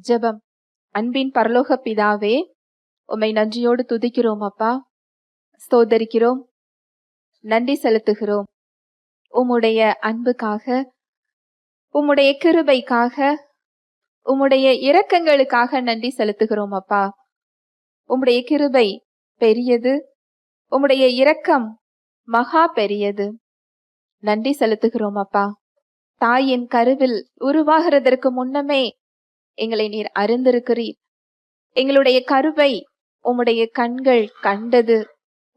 ஜெபம். அன்பின் பரலோக பிதாவே, உம்மை நன்றியோடு துதிக்கிறோம் அப்பா, ஸ்தோத்தரிக்கிறோம், நன்றி செலுத்துகிறோம். உம்முடைய அன்புக்காக, உம்முடைய கிருபைக்காக, உம்முடைய இரக்கங்களுக்காக நன்றி செலுத்துகிறோம் அப்பா. உம்முடைய கிருபை பெரியது, உம்முடைய இரக்கம் மகா பெரியது. நன்றி செலுத்துகிறோம் அப்பா. தாயின் கருவில் உருவாகிறதற்கு முன்னமே எங்களை நீர் அறிந்திருக்கிறீர். எங்களுடைய கருவை உம்முடைய கண்கள் கண்டது.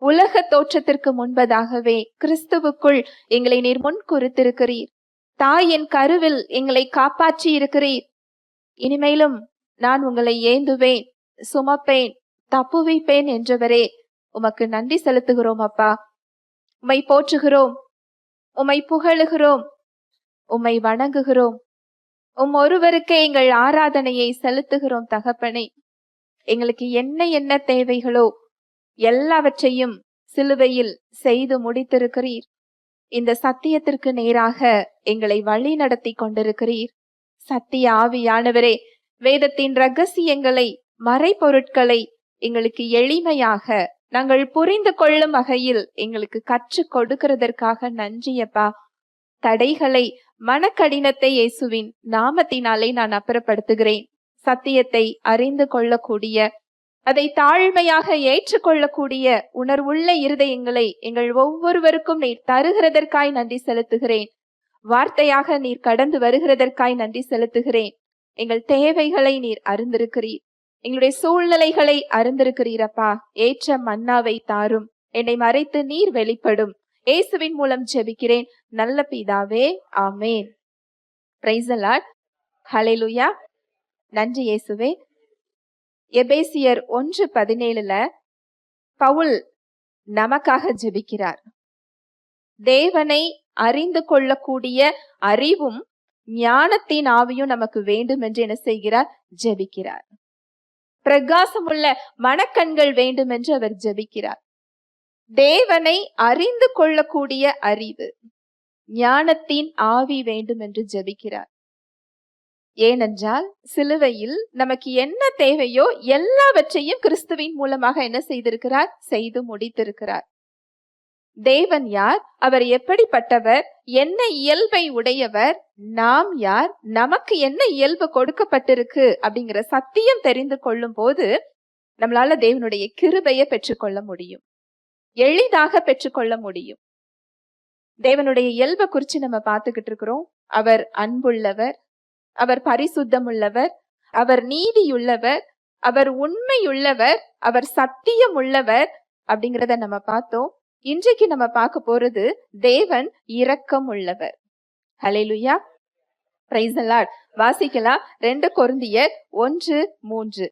உலக தோற்றத்திற்கு முன்பதாகவே கிறிஸ்துவுக்குள் எங்களை நீர் முன் குறித்திருக்கிறீர். தாயின் கருவில் எங்களை காப்பாற்றி இருக்கிறீர். இனிமேலும் நான் உங்களை ஏந்துவேன், சுமப்பேன், தப்புவிப்பேன் என்றவரே, உமக்கு நன்றி செலுத்துகிறோம் அப்பா. உம்மை போற்றுகிறோம், உம்மை புகழுகிறோம், உம்மை வணங்குகிறோம். ஒருவருக்கே எங்கள் ஆராதனையை செலுத்துகிறோம் தகப்பனே. எங்களுக்கு என்ன என்ன தேவைகளோ எல்லாவற்றையும் சிலுவையில் செய்து முடித்திருக்கிறீர். இந்த சத்தியத்திற்கு நேராக எங்களை வழி நடத்தி கொண்டிருக்கிறீர். சத்திய ஆவியானவரே, வேதத்தின் ரகசியங்களை, மறைபொருட்களை எங்களுக்கு எளிமையாக நாங்கள் புரிந்து கொள்ளும் வகையில் எங்களுக்கு கற்றுக் கொடுக்கிறதற்காக நன்றியப்பா. தடைகளை, மனக்கடினத்தை இயேசுவின் நாமத்தினாலே நான் அப்புறப்படுத்துகிறேன். சத்தியத்தை அறிந்து கொள்ளக்கூடிய, அதை தாழ்மையாக ஏற்றுக்கொள்ளக்கூடிய உணர்வுள்ள இருதயங்களை எங்கள் ஒவ்வொருவருக்கும் நீர் தருகிறதற்காய் நன்றி செலுத்துகிறேன். வார்த்தையாக நீர் கடந்து வருகிறதற்காய் நன்றி செலுத்துகிறேன். எங்கள் தேவைகளை நீர் அறிந்திருக்கிறீர், எங்களுடைய சூழ்நிலைகளை அறிந்திருக்கிறீரப்பா. ஏற்ற மன்னாவை தாரும், என்னை மறைத்து நீர் வெளிப்படும். இயேசுவின் மூலம் ஜெபிக்கிறேன் நல்ல பிதாவே, ஆமேன். Price the Lord. ஹல்லேலூயா. நன்றி இயேசுவே. எபேசியர் 1:17 பவுல் நமக்காக ஜெபிக்கிறார். தேவனை அறிந்து கொள்ளக்கூடிய அறிவும் ஞானத்தின் ஆவியும் நமக்கு வேண்டும் என்று என்ன செய்கிறார்? ஜெபிக்கிறார். பிரகாசமுள்ள மனக்கண்கள் வேண்டும் என்று அவர் ஜெபிக்கிறார். தேவனை அறிந்து கொள்ளக்கூடிய அறிவு, ஞானத்தின் ஆவி வேண்டும் என்று ஜெபிக்கிறார். ஏனென்றால் சிலுவையில் நமக்கு என்ன தேவையோ எல்லாவற்றையும் கிறிஸ்துவின் மூலமாக என்ன செய்திருக்கிறார்? செய்து முடித்திருக்கிறார். தேவன் யார்? அவர் எப்படிப்பட்டவர்? என்ன இயல்பை உடையவர்? நாம் யார்? நமக்கு என்ன இயல்பு கொடுக்கப்பட்டிருக்கு அப்படிங்கிற சத்தியம் தெரிந்து கொள்ளும் போது நம்மளால தேவனுடைய கிருபையை பெற்றுக்கொள்ள முடியும், எளிதாக பெற்றுக்கொள்ள முடியும். தேவனுடைய இயல்பை குறிச்சு நம்ம பார்த்துக்கிட்டு இருக்கிறோம். அவர் அன்புள்ளவர், அவர் பரிசுத்தம் உள்ளவர், அவர் நீதியுள்ளவர், அவர் உண்மையுள்ளவர், அவர் சத்தியம் உள்ளவர் அப்படிங்கிறத நம்ம பார்த்தோம். இன்றைக்கு நம்ம பார்க்க போறது தேவன் இரக்கம் உள்ளவர். ஹல்லேலூயா. Praise the Lord. வாசிக்கலாம் 2 கொரிந்தியர் 1:3.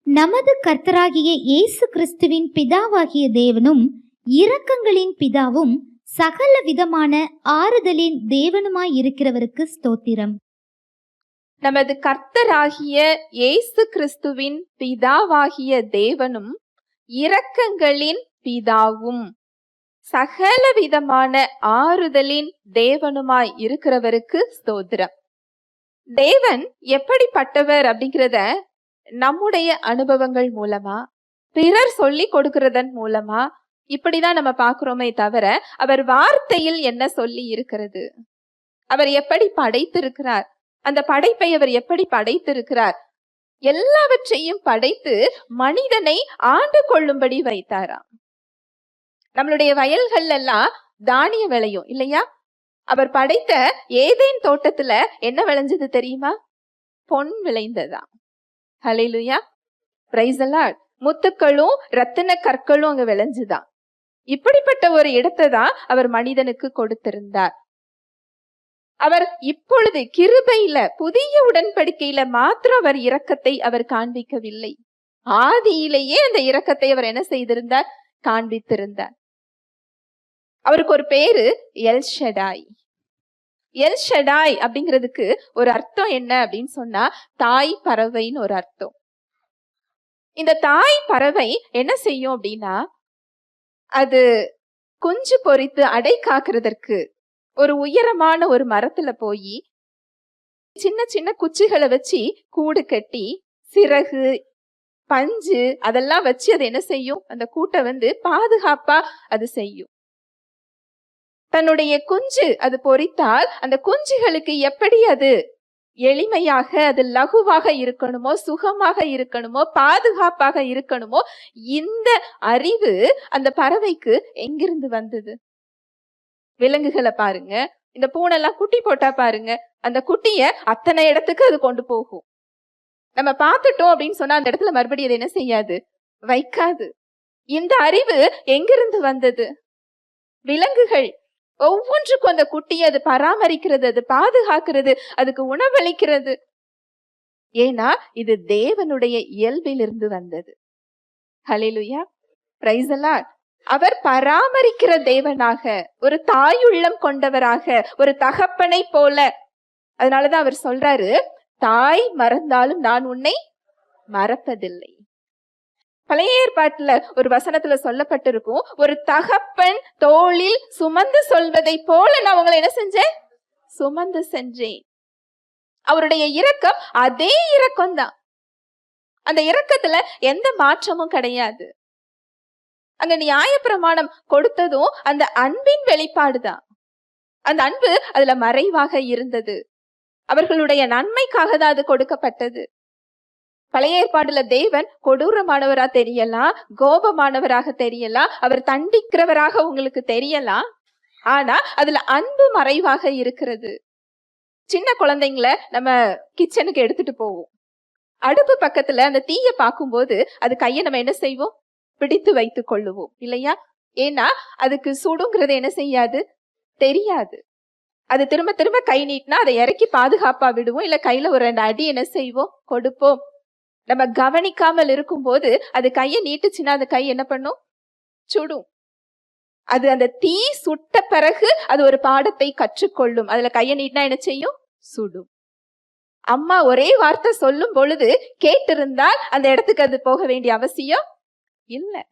நமது கர்த்தராகிய இயேசு கிறிஸ்துவின் பிதாவாகிய தேவனும் இரக்கங்களின் பிதாவும் சகல விதமான ஆறுதலின் தேவனுமாய் இருக்கிறவருக்கு ஸ்தோத்திரம். நமது கர்த்தராகிய இயேசு கிறிஸ்துவின் பிதாவாகிய தேவனும் இரக்கங்களின் பிதாவும் சகல விதமான ஆறுதலின் தேவனுமாய் இருக்கிறவருக்கு ஸ்தோத்திரம். தேவன் எப்படிப்பட்டவர் அப்படிங்கிறத நம்முடைய அனுபவங்கள் மூலமா, பிறர் சொல்லி கொடுக்கிறதன் மூலமா இப்படிதான் நம்ம பார்க்கிறோமே தவிர, அவர் வார்த்தையில் என்ன சொல்லி இருக்கிறது, அவர் எப்படி படைத்திருக்கிறார், அந்த படைப்பை அவர் எப்படி படைத்திருக்கிறார், எல்லாவற்றையும் படைத்து மனிதனை ஆண்டு கொள்ளும்படி வைத்தாராம். நம்மளுடைய வயல்கள் எல்லாம் தானியம் விளையும் இல்லையா? அவர் படைத்த ஏதேன் தோட்டத்துல என்ன விளைஞ்சது தெரியுமா? பொன் விளைந்ததாம். ஹல்லேலூயா. Praise the Lord. முத்துக்களும் ரத்தின கற்களும் அங்க விளைஞ்சுதான். இப்படிப்பட்ட ஒரு இடத்தை தான் அவர் மனிதனுக்கு கொடுத்திருந்தார். அவர் இப்பொழுது கிருபையில, புதிய உடன்படிக்கையில மாத்திரம் அவர் இரக்கத்தை அவர் காண்பிக்கவில்லை. ஆதியிலேயே அந்த இரக்கத்தை அவர் என்ன செய்திருந்தார்? காண்பித்திருந்தார். அவருக்கு ஒரு பேரு எல் ஷடாய். எல் ஷடாய் அப்படிங்கிறதுக்கு ஒரு அர்த்தம் என்ன அப்படின்னு சொன்னா, தாய் பறவைன்னு ஒரு அர்த்தம். இந்த தாய் பறவை என்ன செய்யும் அப்படின்னா, அது குஞ்சு பொரித்து அடை காக்கிறதற்கு ஒரு உயரமான ஒரு மரத்துல போய் சின்ன சின்ன குச்சிகளை வச்சு கூடு கட்டி சிறகு பஞ்சு அதெல்லாம் வச்சு அது என்ன செய்யும், அந்த கூட்டை பாதுகாப்பா அது செய்யும். தன்னுடைய குஞ்சு அது பொரித்தால் அந்த குஞ்சுகளுக்கு எப்படி அது எளிமையாக, அது லகுவாக இருக்கணுமோ, சுகமாக இருக்கணுமோ, பாதுகாப்பாக இருக்கணுமோ, இந்த அறிவு அந்த பறவைக்கு எங்கிருந்து வந்தது? விலங்குகளை பாருங்க, இந்த பூனைலாம் குட்டி போட்டா பாருங்க, அந்த குட்டிய அத்தனை இடத்துக்கு அது கொண்டு போகும். நம்ம பார்த்துட்டோம் அப்படின்னு சொன்னா அந்த இடத்துல மறுபடியும் அது என்ன செய்யாது, வைக்காது. இந்த அறிவு எங்கிருந்து வந்தது? விலங்குகள் ஒவ்வொன்றுக்கும் அந்த குட்டியை அது பராமரிக்கிறது, அது பாதுகாக்கிறது, அதுக்கு உணவளிக்கிறது. ஏன்னா இது தேவனுடைய இயல்பிலிருந்து வந்தது. ஹல்லேலூயா, பிரைஸ் தி லார்ட். அவர் பராமரிக்கிற தேவனாக, ஒரு தாயுள்ளம் கொண்டவராக, ஒரு தகப்பனை போல. அதனாலதான் அவர் சொல்றாரு, தாய் மறந்தாலும் நான் உன்னை மறப்பதில்லை. பழைய ஏற்பாட்டுல ஒரு வசனத்துல சொல்லப்பட்டிருக்கும், ஒரு தகப்பன் தோளில் சுமந்து சொல்வதை போல நான் உங்களை என்ன செஞ்சேன், சுமந்து செஞ்சேன். அவருடைய இரக்கம் அதே இரக்கம் தான். அந்த இரக்கத்துல எந்த மாற்றமும் கிடையாது. அங்க நியாயப்பிரமாணம் கொடுத்ததும் அந்த அன்பின் வெளிப்பாடுதான். அந்த அன்பு அதுல மறைவாக இருந்தது. அவர்களுடைய நன்மைக்காக தான் அது கொடுக்கப்பட்டது. பழைய ஏற்பாடுல தேவன் கொடூரமானவரா தெரியலாம், கோபமானவராக தெரியலாம், அவர் தண்டிக்கிறவராக உங்களுக்கு தெரியலாம். ஆனா அதுல அன்பு மறைவாக இருக்கிறது. சின்ன குழந்தைங்கள நம்ம கிச்சனுக்கு எடுத்துட்டு போவோம். அடுப்பு பக்கத்துல அந்த தீய பார்க்கும்போது அது கையை நம்ம என்ன செய்வோம், பிடித்து வைத்துக் கொள்ளுவோம் இல்லையா? ஏன்னா அதுக்கு சுடுங்கிறது என்ன செய்யாது, தெரியாது. அது திரும்ப திரும்ப கை நீட்டினா அதை இறக்கி பாதுகாப்பா விடுவோம், இல்ல கையில ஒரு 2 அடி என்ன செய்வோம், கொடுப்போம். நம்ம கவனிக்காமல் இருக்கும் போது அது கையை நீட்டுச்சுன்னா அந்த கை என்ன பண்ணும், சுடும். அது அந்த தீ சுட்ட பிறகு அது ஒரு பாடத்தை கற்றுக்கொள்ளும். அதுல கையை நீட்டினா என்ன செய்யும், சுடும். அம்மா ஒரே வார்த்தை சொல்லும் பொழுது கேட்டிருந்தால் அந்த இடத்துக்கு அது போக வேண்டிய அவசியம் இல்லை.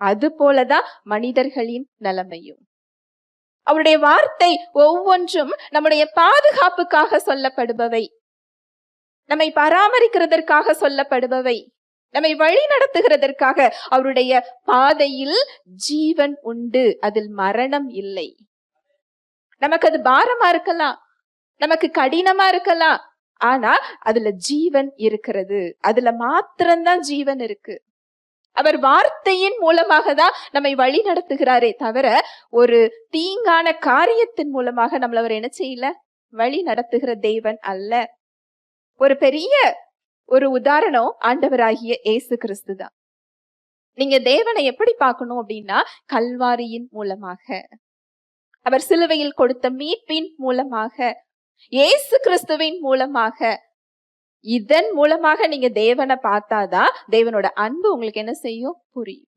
அது போலதான் மனிதர்களின் நிலைமையும். அவருடைய வார்த்தை ஒவ்வொன்றும் நம்முடைய பாதுகாப்புக்காக சொல்லப்படுபவை, நம்மை பராமரிக்கிறதற்காக சொல்லப்படுபவை, நம்மை வழி நடத்துகிறதற்காக. அவருடைய பாதையில் ஜீவன் உண்டு, அதில் மரணம் இல்லை. நமக்கு அது பாரமா இருக்கலாம், நமக்கு கடினமா இருக்கலாம், ஆனா அதுல ஜீவன் இருக்கிறது. அதுல மாத்திரம்தான் ஜீவன் இருக்கு. அவர் வார்த்தையின் மூலமாக தான் நம்மை வழி நடத்துகிறாரே தவிர ஒரு தீங்கான காரியத்தின் மூலமாக நம்மள அவர் என்ன செய்யல, வழி நடத்துகிற தேவன் அல்ல. ஒரு பெரிய ஒரு உதாரணம் ஆண்டவராகிய இயேசு கிறிஸ்து தான். நீங்க தேவனை எப்படி பார்க்கணும் அப்படின்னா, கல்வாரியின் மூலமாக, அவர் சிலுவையில் கொடுத்த மீட்பின் மூலமாக, இயேசு கிறிஸ்துவின் மூலமாக, இதன் மூலமாக நீங்க தேவனை பார்த்தாதான் தேவனோட அன்பு உங்களுக்கு என்ன செய்யும், புரியும்.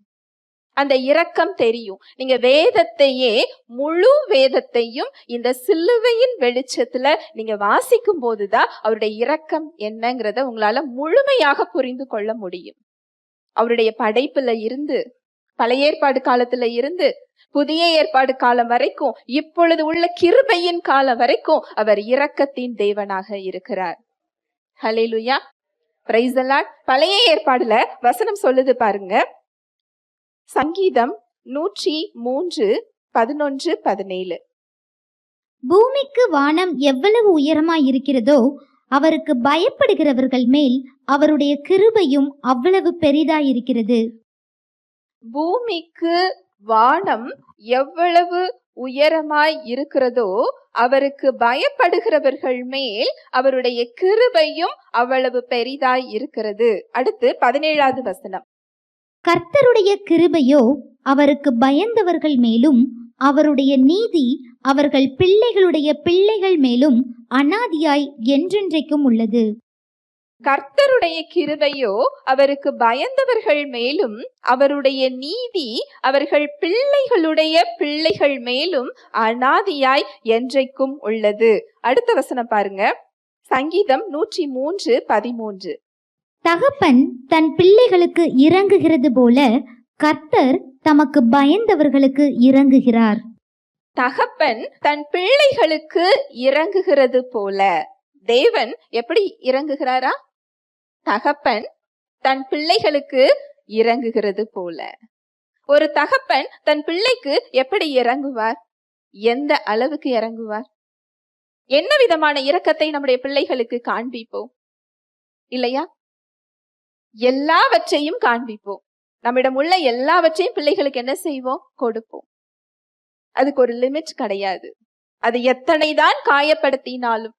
அந்த இரக்கம் தெரியும். நீங்க வேதத்தையே, முழு வேதத்தையும் இந்த சிலுவையின் வெளிச்சத்துல நீங்க வாசிக்கும் போதுதான் அவருடைய இரக்கம் என்னங்கிறத உங்களால முழுமையாக புரிந்து கொள்ள முடியும். அவருடைய படைப்புல இருந்து, பழைய ஏற்பாடு காலத்துல இருந்து புதிய ஏற்பாடு காலம் வரைக்கும், இப்பொழுது உள்ள கிருபையின் காலம் வரைக்கும் அவர் இரக்கத்தின் தேவனாக இருக்கிறார். ஹல்லேலூயா, பிரைஸ் தி லார்ட். பழைய ஏற்பாடுல வசனம் சொல்லுது பாருங்க, சங்கீதம் 103, 11, 17. பூமிக்கு வானம் எவ்வளவு உயரமாய் இருக்கிறதோ அவருக்கு பயப்படுகிறவர்கள் மேல் அவருடைய கிருபையும் அவ்வளவு பெரிதாயிருக்கிறது. பூமிக்கு வானம் எவ்வளவு உயரமாய் இருக்கிறதோ அவருக்கு பயப்படுகிறவர்கள் மேல் அவருடைய கிருபையும் அவ்வளவு பெரிதாய் இருக்கிறது. அடுத்து 17வது வசனம். கர்த்தருடைய கிருபையோ அவருக்கு பயந்தவர்கள் மேலும் அவருடைய நீதி அவர்கள் பிள்ளைகளுடைய பிள்ளைகள் மேலும் அனாதியாய் என்றென்றைக்கும் உள்ளது. கர்த்தருடைய கிருபையோ அவருக்கு பயந்தவர்கள் மேலும் அவருடைய நீதி அவர்கள் பிள்ளைகளுடைய பிள்ளைகள் மேலும் அனாதியாய் என்றைக்கும் உள்ளது. அடுத்த வசனம் பாருங்க, சங்கீதம் 103, 13. தகப்பன் தன் பிள்ளைகளுக்கு இரங்குகிறது போல கர்த்தர் தமக்கு பயந்தவர்களுக்கு இரங்குகிறார். தகப்பன் தன் பிள்ளைகளுக்கு இரங்குகிறது போல தேவன் எப்படி இறங்குகிறாரா? தகப்பன் தன் பிள்ளைகளுக்கு இறங்குகிறது போல. ஒரு தகப்பன் தன் பிள்ளைக்கு எப்படி இறங்குவார்? எந்த அளவுக்கு இறங்குவார்? என்ன விதமான இரக்கத்தை நம்முடைய பிள்ளைகளுக்கு காண்பிப்போம் இல்லையா? எல்லாவற்றையும் காண்பிப்போம். நம்மிடம் உள்ள எல்லாவற்றையும் பிள்ளைகளுக்கு என்ன செய்வோம்? கொடுப்போம். அதுக்கு ஒரு லிமிட் கிடையாது. அது எத்தனைதான் காயப்படுத்தினாலும்,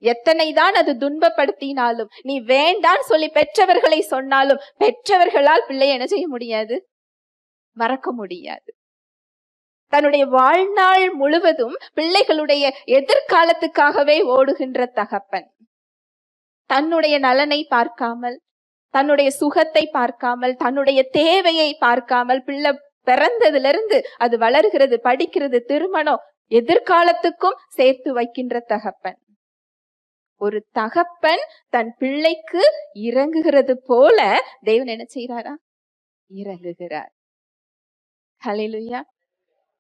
எத்தனைதான் அது துன்பப்படுத்தினாலும், நீ வேண்டான்னு சொல்லி பெற்றவர்களை சொன்னாலும், பெற்றவர்களால் பிள்ளை என்ன செய்ய முடியாது? மறக்க முடியாது. தன்னுடைய வாழ்நாள் முழுவதும் பிள்ளைகளுடைய எதிர்காலத்துக்காகவே ஓடுகின்ற தகப்பன், தன்னுடைய நலனை பார்க்காமல், தன்னுடைய சுகத்தை பார்க்காமல், தன்னுடைய தேவையை பார்க்காமல், பிள்ளை பிறந்ததுல இருந்து அது வளர்கிறது, படிக்கிறது, திருமணம், எதிர்காலத்துக்கும் சேர்த்து வைக்கின்ற தகப்பன். ஒரு தகப்பன் தன் பிள்ளைக்கு இறங்குகிறது போல தேவன் என்ன செய்யறாரா? இறங்குகிறார். ஹல்லேலூயா,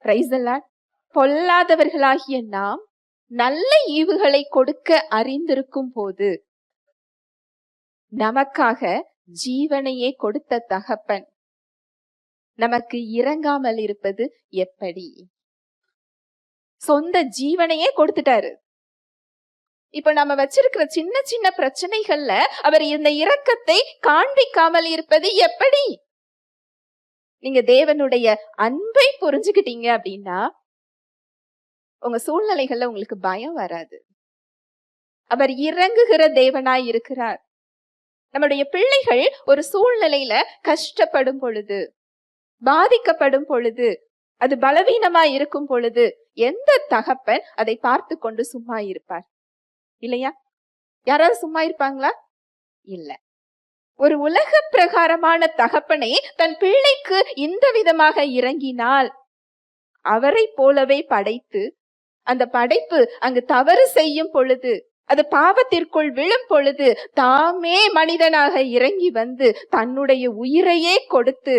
பிரைஸ் தி லார்ட். பொல்லாதவர்களாகிய நாம் நல்ல ஈவுகளை கொடுக்க அறிந்திருக்கும் போது நமக்காக ஜீவனையே கொடுத்த தகப்பன் நமக்கு இறங்காமல் இருப்பது எப்படி? சொந்த ஜீவனையே கொடுத்துட்டாரு. இப்ப நம்ம வச்சிருக்கிற சின்ன சின்ன பிரச்சனைகள்ல அவர் இந்த இரக்கத்தை காண்பிக்காமல் இருப்பது எப்படி? நீங்க தேவனுடைய அன்பை புரிஞ்சுக்கிட்டீங்க அப்படின்னா உங்க சூழ்நிலைகள்ல உங்களுக்கு பயம் வராது. அவர் இறங்குகிற தேவனாய் இருக்கிறார். நம்முடைய பிள்ளைகள் ஒரு சூழ்நிலையில கஷ்டப்படும் பொழுது, பாதிக்கப்படும் பொழுது, அது பலவீனமா இருக்கும் பொழுது எந்த தகப்பன் அதை பார்த்து கொண்டு சும்மா இருப்பார்? இல்லையா? யாராவது சும்மா இருப்பாங்களா? இல்ல. ஒரு உலக பிரகாரமான தகப்பனை தன் பிள்ளைக்கு இந்த விதமாக இறங்கினால், அவரை போலவே படைத்து, அந்த படைப்பு அங்கு தவறு செய்யும் பொழுது, அது பாவத்திற்குள் விழும் பொழுது, தாமே மனிதனாக இறங்கி வந்து தன்னுடைய உயிரையே கொடுத்து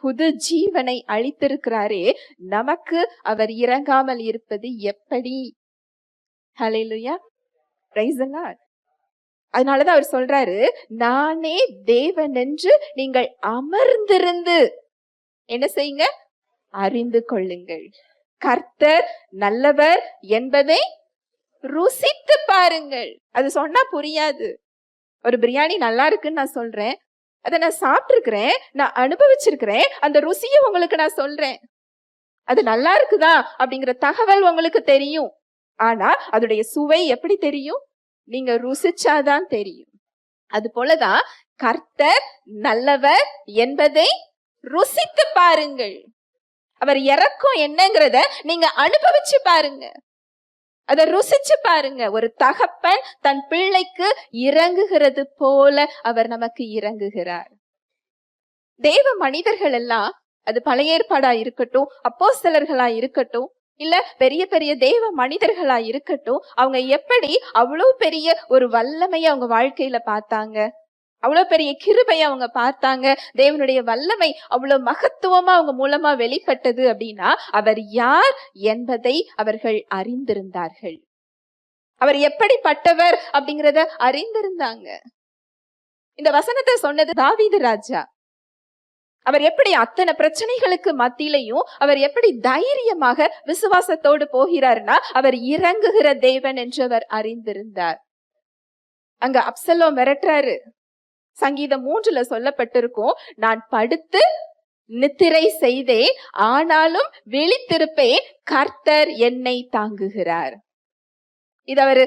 புது ஜீவனை அளித்திருக்கிறாரே, நமக்கு அவர் இறங்காமல் இருப்பது எப்படி? ஹல்லேலூயா, பிரைஸ் தி லார்ட். அதனாலதான் அவர் சொல்றாரு, நானே தேவன் என்று நீங்கள் அமர்ந்திருந்து என்ன செய்யுங்க? அறிந்து கொள்ளுங்கள். கர்த்தர் நல்லவர் என்பதை ருசித்து பாருங்கள். அது சொன்னா புரியாது. ஒரு பிரியாணி நல்லா இருக்குன்னு நான் சொல்றேன், அதை நான் சாப்பிட்டிருக்கிறேன், நான் அனுபவிச்சிருக்கிறேன், அந்த ருசியை உங்களுக்கு நான் சொல்றேன். அது நல்லா இருக்குதா அப்படிங்கிற தகவல் உங்களுக்கு தெரியும். ஆனா அதோடைய சுவை எப்படி தெரியும்? நீங்க ருசிச்சாதான் தெரியும். அது போலதான் கர்த்தர் நல்லவர் என்பதை ருசித்து பாருங்கள். அவர் இரக்கம் என்னங்கிறத நீங்க அனுபவிச்சு பாருங்க, அதை ருசிச்சு பாருங்க. ஒரு தகப்பன் தன் பிள்ளைக்கு இறங்குகிறது போல அவர் நமக்கு இறங்குகிறார். தேவ மனிதர்கள் எல்லாம், அது பழைய ஏற்பாடா இருக்கட்டும், அப்போஸ்தலர்களா இருக்கட்டும், இல்ல பெரிய பெரிய தேவ மனிதர்களா இருக்கட்டும், அவங்க எப்படி அவ்வளவு பெரிய ஒரு வல்லமையை அவங்க வாழ்க்கையில பார்த்தாங்க, அவ்வளவு பெரிய கிருபையை அவங்க பார்த்தாங்க, தேவனுடைய வல்லமை அவ்வளவு மகத்துவமா அவங்க மூலமா வெளிப்பட்டது அப்படின்னா, அவர் யார் என்பதை அவர்கள் அறிந்திருந்தார்கள். அவர் எப்படிப்பட்டவர் அப்படிங்கிறத அறிந்திருந்தாங்க. இந்த வசனத்தை சொன்னது தாவீது ராஜா. அவர் எப்படி அத்தனை பிரச்சனைகளுக்கு மத்தியிலையும் அவர் எப்படி தைரியமாக விசுவாசத்தோடு போகிறார்னா, அவர் இறங்குகிற தேவன் என்று அவர் அறிந்திருந்தார். அங்க அப்சலோம் மிரட்டுறாரு. சங்கீதம் 3 சொல்லப்பட்டிருக்கும், நான் படுத்து நித்திரை செய்தேன், ஆனாலும் விழித்திருப்பேன், கர்த்தர் என்னை தாங்குகிறார். இது அவரு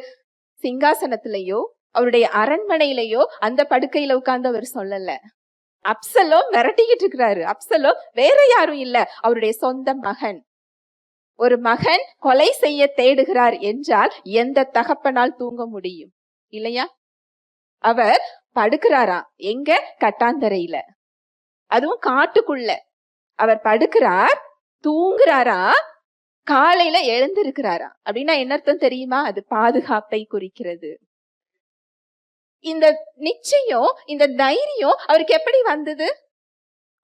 சிங்காசனத்திலேயோ அவருடைய அரண்மனையிலேயோ அந்த படுக்கையில உட்கார்ந்து அவர் சொல்லல. அப்சலோம் மிரட்டிக்கிட்டு இருக்கிறாரு. அப்சலோம் வேற யாரும் இல்ல, அவருடைய சொந்த மகன். ஒரு மகன் கொலை செய்ய தேடுகிறார் என்றால் எந்த தகப்பனால் தூங்க முடியும்? இல்லையா? அவர் படுக்கிறாராம். எங்க? கட்டாந்தரையில, அதுவும் காட்டுக்குள்ள. அவர் படுக்கிறார், தூங்குறாரா, காலையில எழுந்திருக்கிறாரா. அப்படின்னா என்ன அர்த்தம் தெரியுமா? அது பாதுகாப்பை குறிக்கிறது. இந்த நிச்சயம், இந்த தைரியம் அவருக்கு எப்படி வந்தது?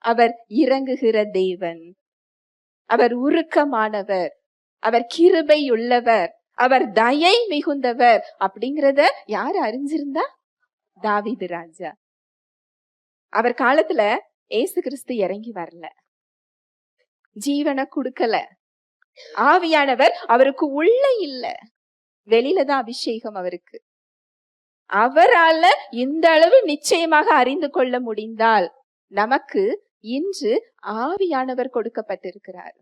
அவர் இறங்குகிற தேவன், அவர் உருக்கமானவர், அவர் கிருபை உள்ளவர், அவர் தயை மிகுந்தவர் அப்படிங்கிறத யாரு அறிஞ்சிருந்தா? தாவீது ராஜா. அவர் காலத்துல ஏசு கிறிஸ்து இறங்கி வரல, ஜீவனை கொடுக்கல, ஆவியானவர் அவருக்கு உள்ள இல்ல, வெளியில தான் அபிஷேகம் அவருக்கு. அவரால இந்த அளவு நிச்சயமாக அறிந்து கொள்ள முடிந்தால் நமக்கு இன்று ஆவியானவர் கொடுக்கப்பட்டிருக்கிறார்.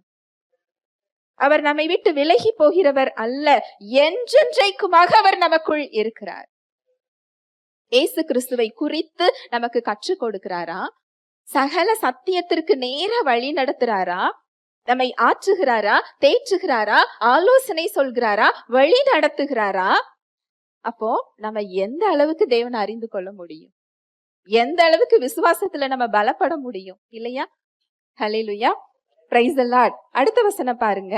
அவர் நம்மை விட்டு விலகி போகிறவர் அல்ல, என்றென்றைக்குமாக அவர் நமக்குள் இருக்கிறார். இயேசு கிறிஸ்துவை குறித்து நமக்கு கற்றுக் கொடுக்கிறாரா? சகல சத்தியத்திற்கு நேர வழி நடத்துறாரா? நம்மை ஆற்றுகிறாரா? தேற்றுகிறாரா? ஆலோசனை சொல்கிறாரா? வழி நடத்துகிறாரா? அப்போ நம்ம எந்த அளவுக்கு தேவனை அறிந்து கொள்ள முடியும்? எந்த அளவுக்கு விசுவாசத்துல நம்ம பலப்பட முடியும் இல்லையா? ஹல்லேலூயா, பிரைஸ் தி லார்ட். அடுத்த வசனம் பாருங்க,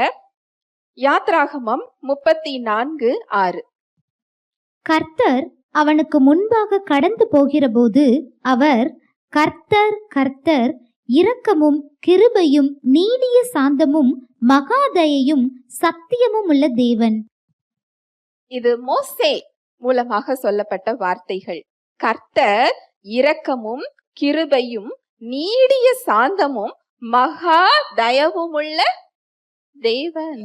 யாத்ராகமம் 34:6. கர்த்தர் அவனுக்கு முன்பாக கடந்து போகிறபோது அவர், கர்த்தர் கர்த்தர் இரக்கமும் கிருபையும் நீடிய சாந்தமும் மகாதயையும் சத்தியமும் உள்ள தேவன். இது மோசே மூலமாக சொல்லப்பட்ட வார்த்தைகள். கர்த்தர் இரக்கமும் கிருபையும் நீடிய சாந்தமும் மகா தயவும் உள்ள தேவன்.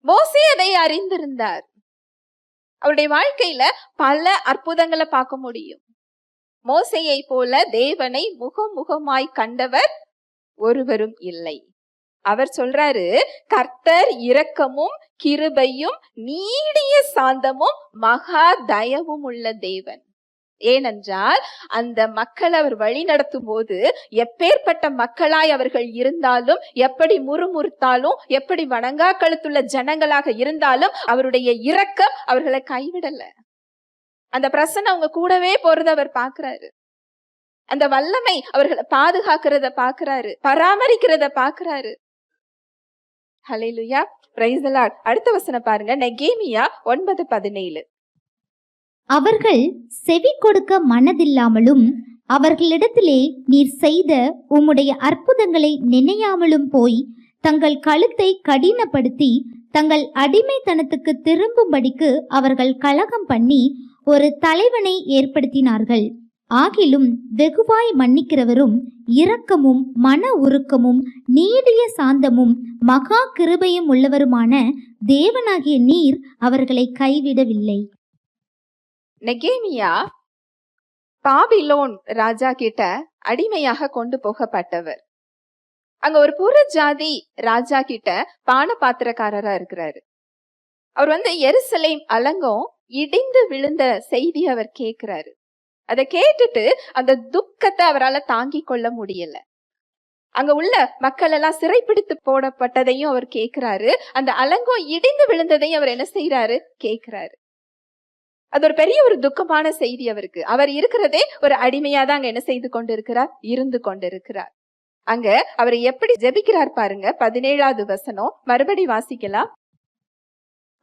மோசே அதை அறிந்திருந்தார். அவருடைய வாழ்க்கையில பல அற்புதங்களை பார்க்க முடியும். மோசேயை போல தேவனை முகமுகமாய் கண்டவர் ஒருவரும் இல்லை. அவர் சொல்றாரு, கர்த்தர் இரக்கமும் கிருபையும் நீடிய சாந்தமும் மகா தயவும் உள்ள தேவன். ஏனென்றால் அந்த மக்களை அவர் வழி நடத்தும் போது எப்பேற்பட்ட மக்களாய் அவர்கள் இருந்தாலும், எப்படி முறுமுறுத்தாலும், எப்படி வணங்கா கழுத்துள்ள ஜனங்களாக இருந்தாலும் அவருடைய இரக்கம் அவர்களை கைவிடல. அந்த பிரசன்னம் அவங்க கூடவே போறத அவர் பாக்குறாரு. அந்த வல்லமை அவர்களை பாதுகாக்கிறத பாக்குறாரு, பராமரிக்கிறத பாக்குறாரு. ஹல்லேலூயா, பிரைஸ் தி லார்ட். அடுத்த வசனம் பாருங்க, நெகேமியா 9:17. அவர்கள் செவி கொடுக்க மனதில்லாமலும் அவர்களிடத்திலே நீர் செய்த உம்முடைய அற்புதங்களை நினையாமலும் போய் தங்கள் கழுத்தை கடினப்படுத்தி தங்கள் அடிமைத்தனத்துக்கு திரும்பும்படிக்கு அவர்கள் கலகம் பண்ணி ஒரு தலைவனை ஏற்படுத்தினார்கள். ஆகிலும் வெகுவாய் மன்னிக்கிறவரும் இரக்கமும் மன உருக்கமும் நீடிய சாந்தமும் மகா கிருபையும் உள்ளவருமான தேவனாகிய நீர் அவர்களை கைவிடவில்லை. நெகேமியா பாபிலோன் ராஜா கிட்ட அடிமையாக கொண்டு போகப்பட்டவர். அங்க ஒரு புற ஜாதி ராஜா கிட்ட பான பாத்திரக்காரரா இருக்கிறாரு. அவர் எருசலேம் அலங்கம் இடிந்து விழுந்த செய்தி அவர் கேட்கிறாரு. அதை கேட்டுட்டு அந்த துக்கத்தை அவரால் தாங்கிக் கொள்ள முடியல. அங்க உள்ள மக்கள் எல்லாம் சிறைப்பிடித்து போடப்பட்டதையும் அவர் கேட்கிறாரு. அந்த அலங்கம் இடிந்து விழுந்ததையும் அவர் என்ன செய்யறாரு? கேட்கிறாரு. அது ஒரு பெரிய ஒரு துக்கமான செய்தி அவருக்கு. அவர் இருக்கிறதே ஒரு அடிமையாதான் அங்க என்ன செய்து கொண்டு இருக்கிறார்? இருந்து கொண்டிருக்கிறார். அங்க அவர் எப்படி ஜெபிக்கிறார் பாருங்க, 17வது வசனம் மறுபடி வாசிக்கலாம்.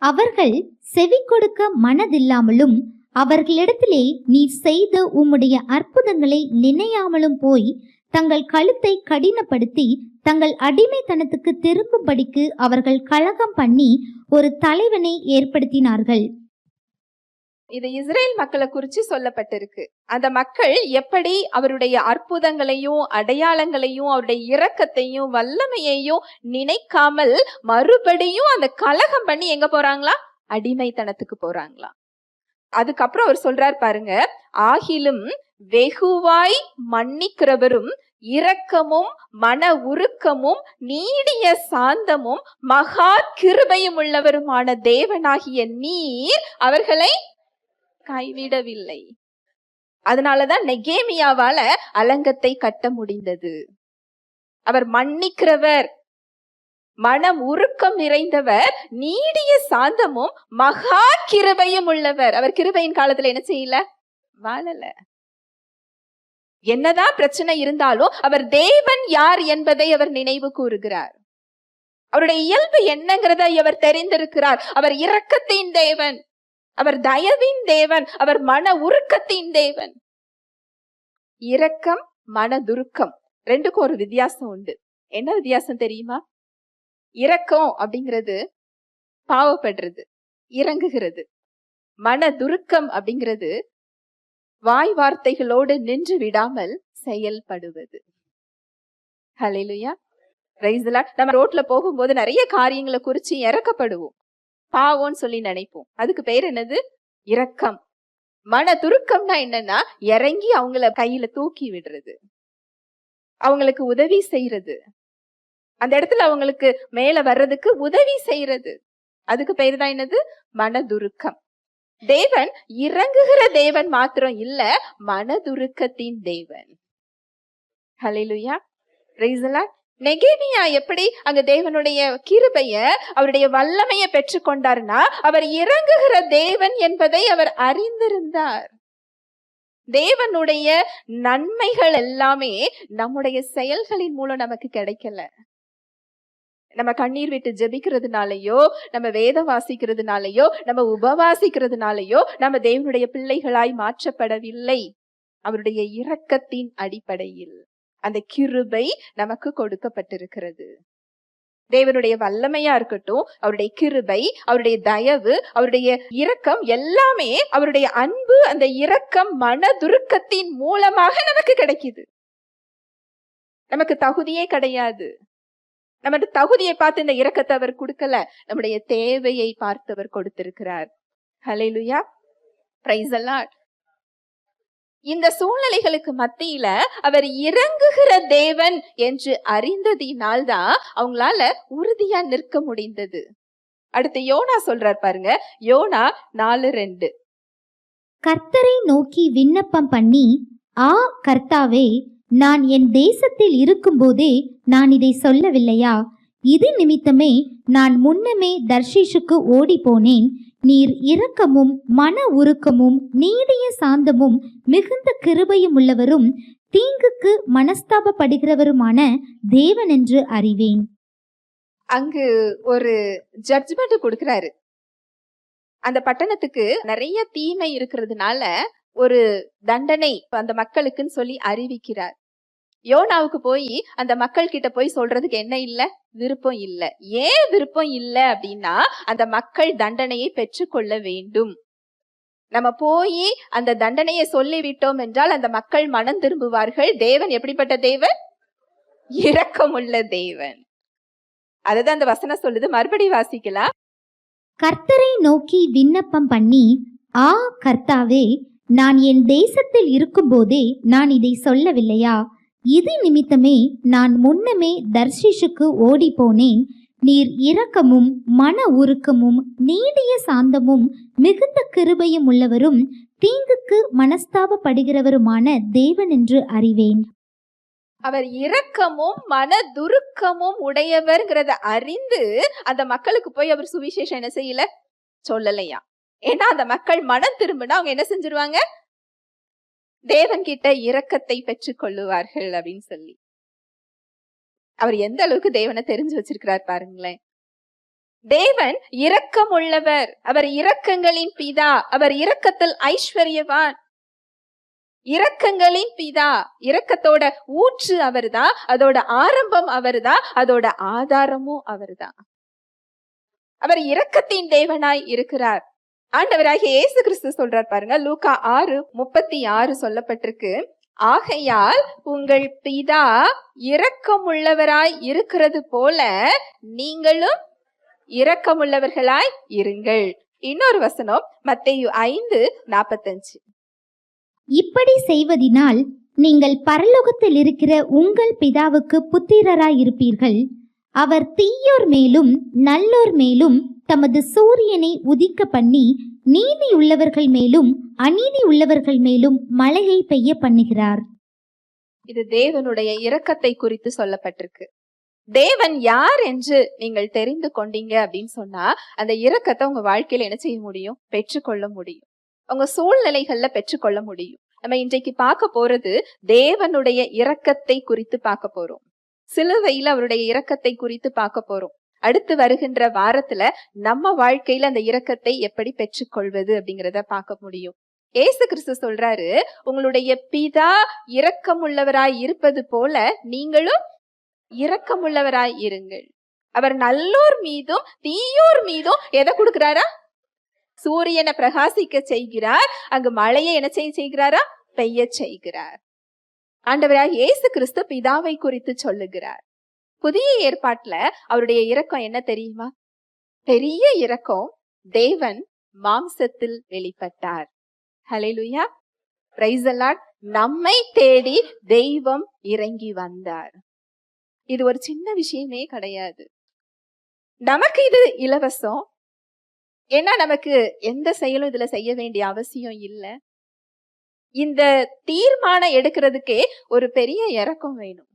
அவர்கள் செவி கொடுக்க மனதில்லாமலும் அவர்களிடத்திலே நீர் செய்த உம்முடைய அற்புதங்களை நினையாமலும் போய் தங்கள் கழுத்தை கடினப்படுத்தி தங்கள் அடிமைத்தனத்துக்கு திரும்பும்படிக்கு அவர்கள் கலகம் பண்ணி ஒரு தலைவனை ஏற்படுத்தினார்கள். இது இஸ்ரேல் மக்களை குறிச்சு சொல்லப்பட்டிருக்கு. அந்த மக்கள் எப்படி அவருடைய அற்புதங்களையும் அடையாளங்களையும் அவருடைய இரக்கத்தையும் வல்லமையையும் நினைக்காமல் மறுபடியும் அந்த கலகம் பண்ணி எங்க போறாங்களா? அடிமைத்தனத்துக்கு போறாங்களா? அதுக்கப்புறம் அவர் சொல்றார் பாருங்க, ஆகிலும் வெகுவாய் மன்னிக்கிறவரும் இரக்கமும் மன உருக்கமும் நீடிய சாந்தமும் மகா கிருபையும் உள்ளவருமான தேவனாகிய நீர் அவர்களை கைவிடவில்லை. அதனாலதான் நெகேமியாவால அலங்கத்தை கட்ட முடிந்தது. அவர் மன்னிக்கிறவர், மனம் உருக்கம் நிறைந்தவர், நீடிய சாந்தமும் மகா கிருபையும் உள்ளவர். அவர் கிருபையின் காலத்துல என்ன செய்யல? வாழல. என்னதான் பிரச்சனை இருந்தாலும் அவர் தேவன் யார் என்பதை அவர் நினைவு கூறுகிறார். அவருடைய இயல்பு என்னங்கிறதை அவர் தெரிந்திருக்கிறார். அவர் இரக்கத்தின் தேவன், அவர் தயவின் தேவன், அவர் மன உருக்கத்தின் தேவன். இரக்கம் மனதுருக்கம் ரெண்டுக்கும் ஒரு வித்தியாசம் உண்டு. என்ன வித்தியாசம் தெரியுமா? இரக்கம் அப்படிங்கிறது பாவப்படுறது, இறங்குகிறது. மனதுருக்கம் அப்படிங்கிறது வாய் வார்த்தைகளோடு நின்று விடாமல் செயல்படுவது. ஹல்லேலூயா, பிரைஸ் தி லார்ட். நம்ம ரோட்ல போகும்போது நிறைய காரியங்களை குறிச்சு இறக்கப்படுவோம், பாவம்னு சொல்லி நினைப்போம். அதுக்கு பேர் என்னது? இரக்கம். மனதுருக்கம்னா என்னன்னா இறங்கி அவங்கள கையில தூக்கி விடுறது, அவங்களுக்கு உதவி செய்யறது, அந்த இடத்துல அவங்களுக்கு மேல வர்றதுக்கு உதவி செய்யறது. அதுக்கு பேரு தான் என்னது? மனதுருக்கம். தேவன் இறங்குகிற தேவன் மாத்திரம் இல்ல, மனதுருக்கத்தின் தேவன். ஹல்லேலூயா, பிரைஸ் தி லார்ட். நெகேமியா எப்படி அங்க தேவனுடைய கிருபைய, அவருடைய வல்லமையை பெற்றுக்கொண்டார்னா, அவர் இறங்குகிற தேவன் என்பதை அவர் அறிந்திருந்தார். தேவனுடைய நன்மைகள் எல்லாமே நம்முடைய செயல்களின் மூலம் நமக்கு கிடைக்கல. நம்ம கண்ணீர் விட்டு ஜெபிக்கிறதுனாலயோ, நம்ம வேதம் வாசிக்கிறதுனாலயோ, நம்ம உபவாசிக்கிறதுனாலயோ நம்ம தேவனுடைய பிள்ளைகளாய் மாற்றப்படவில்லை. அவருடைய இரக்கத்தின் அடிப்படையில் அந்த கிருபை நமக்கு கொடுக்கப்பட்டிருக்கிறது. தேவனுடைய வல்லமையா இருக்கட்டும், அவருடைய கிருபை, அவருடைய தயவு, அவருடைய இரக்கம் எல்லாமே, அவருடைய அன்பு, அந்த இரக்கம் மனதுருக்கத்தின் மூலமாக நமக்கு கிடைக்குது. நமக்கு தகுதியே கிடையாது. நம்ம தகுதியை பார்த்து இந்த இரக்கத்தை அவர் கொடுக்கல, நம்முடைய தேவையை பார்த்து அவர் கொடுத்திருக்கிறார். ஹல்லேலூயா, பிரைஸ் தி லார்ட். இந்த சூழ்நிலைகளுக்கு மத்தியில அவர் இறங்குகிற தேவன் என்று அறிந்ததினால்தான் அவங்களால உறுதியா நிற்க முடிந்தது. அடுத்து யோனா சொல்றார் பாருங்க, யோனா 4:2. கர்த்தரை நோக்கி விண்ணப்பம் பண்ணி, ஆ கர்த்தாவே, நான் என் தேசத்தில் இருக்கும்போதே நான் இதை சொல்லவில்லையா? இது நிமித்தமே நான் முன்னமே தர்ஷீஷுக்கு ஓடி போனேன். நீர் இரக்கமும் மன உருக்கமும் நீடிய சாந்தமும் மிகுந்த கிருபையும் உள்ளவரும் தீங்குக்கு மனஸ்தாபப்படுகிறவருமான தேவன் என்று அறிவேன். அங்கு ஒரு ஜட்ஜ்மெண்ட் கொடுக்கிறாரு. அந்த பட்டணத்துக்கு நிறைய தீமை இருக்கிறதுனால ஒரு தண்டனை அந்த மக்களுக்குன்னு சொல்லி அறிவிக்கிறார். யோனாவுக்கு போய் அந்த மக்கள் கிட்ட போய் சொல்றதுக்கு என்ன இல்ல? விருப்பம் இல்ல. ஏன் விருப்பம் இல்ல அப்படின்னா, அந்த மக்கள் தண்டனையை பெற்றுக்கொள்ள வேண்டும். நம்ம போய் அந்த தண்டனையை சொல்லிவிட்டோம் என்றால் அந்த மக்கள் மனம் திரும்புவார்கள். தேவன் எப்படிப்பட்ட தேவன்? இரக்கமுள்ள தேவன். அதுதான் அந்த வசனம் சொல்லுது. மறுபடி வாசிக்கலாம். கர்த்தரை நோக்கி விண்ணப்பம் பண்ணி, ஆ கர்த்தாவே, நான் என் தேசத்தில் இருக்கும்போதே நான் இதை சொல்லவில்லையா? இது நிமித்தமே நான் முன்னமே தர்ஷீஷுக்கு ஓடி போனேன். நீர் இரக்கமும் மன உருக்கமும் நீடிய சாந்தமும் மிகுந்த கிருபையும் உள்ளவரும் தீங்குக்கு மனஸ்தாபப்படுகிறவருமான தேவன் என்று அறிவேன். அவர் இரக்கமும் மனதுருக்கமும் உடையவர்ங்கிறத அறிந்து அந்த மக்களுக்கு போய் அவர் சுவிசேஷம் என்ன செய்யல? சொல்லலையா? ஏன்னா அந்த மக்கள் மனம் திரும்பினா அவங்க என்ன செஞ்சிருவாங்க? தேவன் கிட்ட இரக்கத்தை பெற்றுக் கொள்ளுவார்கள் அப்படின்னு சொல்லி. அவர் எந்த அளவுக்கு தேவனை தெரிஞ்சு வச்சிருக்கிறார் பாருங்களேன். தேவன் இரக்கம் உள்ளவர், அவர் இரக்கங்களின் பிதா, அவர் இரக்கத்தில் ஐஸ்வர்யவான், இரக்கங்களின் பிதா. இரக்கத்தோட ஊற்று அவர்தான், அதோட ஆரம்பம் அவர்தான், அதோட ஆதாரமும் அவர்தான். அவர் இரக்கத்தின் தேவனாய் இருக்கிறார். ஆண்டவராகிய இயேசு கிறிஸ்து சொல்றார் பாருங்க, லூக்கா 6:36 சொல்லப்பட்டிருக்கு. ஆகையால் உங்கள் பிதா இரக்கமுள்ளவராய் இருக்கிறது போல நீங்களும் இரக்கமுள்ளவர்களாய் இருங்கள். இன்னொரு வசனம் மத்தேயு 5:45. இப்படி செய்வதினால் நீங்கள் பரலோகத்தில் இருக்கிற உங்கள் பிதாவுக்கு புத்திரராய் இருப்பீர்கள். அவர் தீயோர் மேலும் நல்லோர் மேலும் தமது சூரியனை உதிக்க பண்ணி நீதி உள்ளவர்கள் மேலும் அநீதி உள்ளவர்கள் மேலும் மழையை பெய்ய பண்ணுகிறார். இது தேவனுடைய இரக்கத்தை குறித்து சொல்லப்பட்டிருக்கு. தேவன் யார் என்று நீங்கள் தெரிந்து கொண்டீங்க அப்படின்னு சொன்னா அந்த இரக்கத்தை உங்க வாழ்க்கையில என்ன செய்ய முடியும்? பெற்றுக்கொள்ள முடியும். உங்க சூழ்நிலைகள்ல பெற்றுக்கொள்ள முடியும். நம்ம இன்றைக்கு பார்க்க போறது தேவனுடைய இரக்கத்தை குறித்து பார்க்க போறோம். சிலுவையில அவருடைய இரக்கத்தை குறித்து பார்க்க போறோம். அடுத்து வருகின்ற வாரத்துல நம்ம வாழ்க்கையில அந்த இரக்கத்தை எப்படி பெற்றுக்கொள்வது அப்படிங்கிறத பார்க்க முடியும். ஏசு கிறிஸ்து சொல்றாரு, உங்களுடைய பிதா இரக்கமுள்ளவராய் இருப்பது போல நீங்களும் இரக்கமுள்ளவராய் இருங்கள். அவர் நல்லோர் மீதும் தீயோர் மீதும் எதை கொடுக்கிறாரா? சூரியனை பிரகாசிக்க செய்கிறார். அங்கு மழையை என்ன செய்கிறாரா? பெய்ய செய்கிறார். ஆண்டவராக இயேசு கிறிஸ்து பிதாவை குறித்து சொல்லுகிறார். புதிய ஏற்பாட்டுல அவருடைய இரக்கம் என்ன தெரியுமா? பெரிய இரக்கம். தேவன் மாம்சத்தில் வெளிப்பட்டார். ஹல்லேலூயா, பிரைஸ் தி லார்ட். நம்மை தேடி தெய்வம் இறங்கி வந்தார். இது ஒரு சின்ன விஷயமே கிடையாது. நமக்கு இது இலவசம். ஏன்னா நமக்கு எந்த செயலும் இதுல செய்ய வேண்டிய அவசியம் இல்லை. இந்த தீர்மானம் எடுக்கிறதுக்கே ஒரு பெரிய இரக்கம் வேணும்.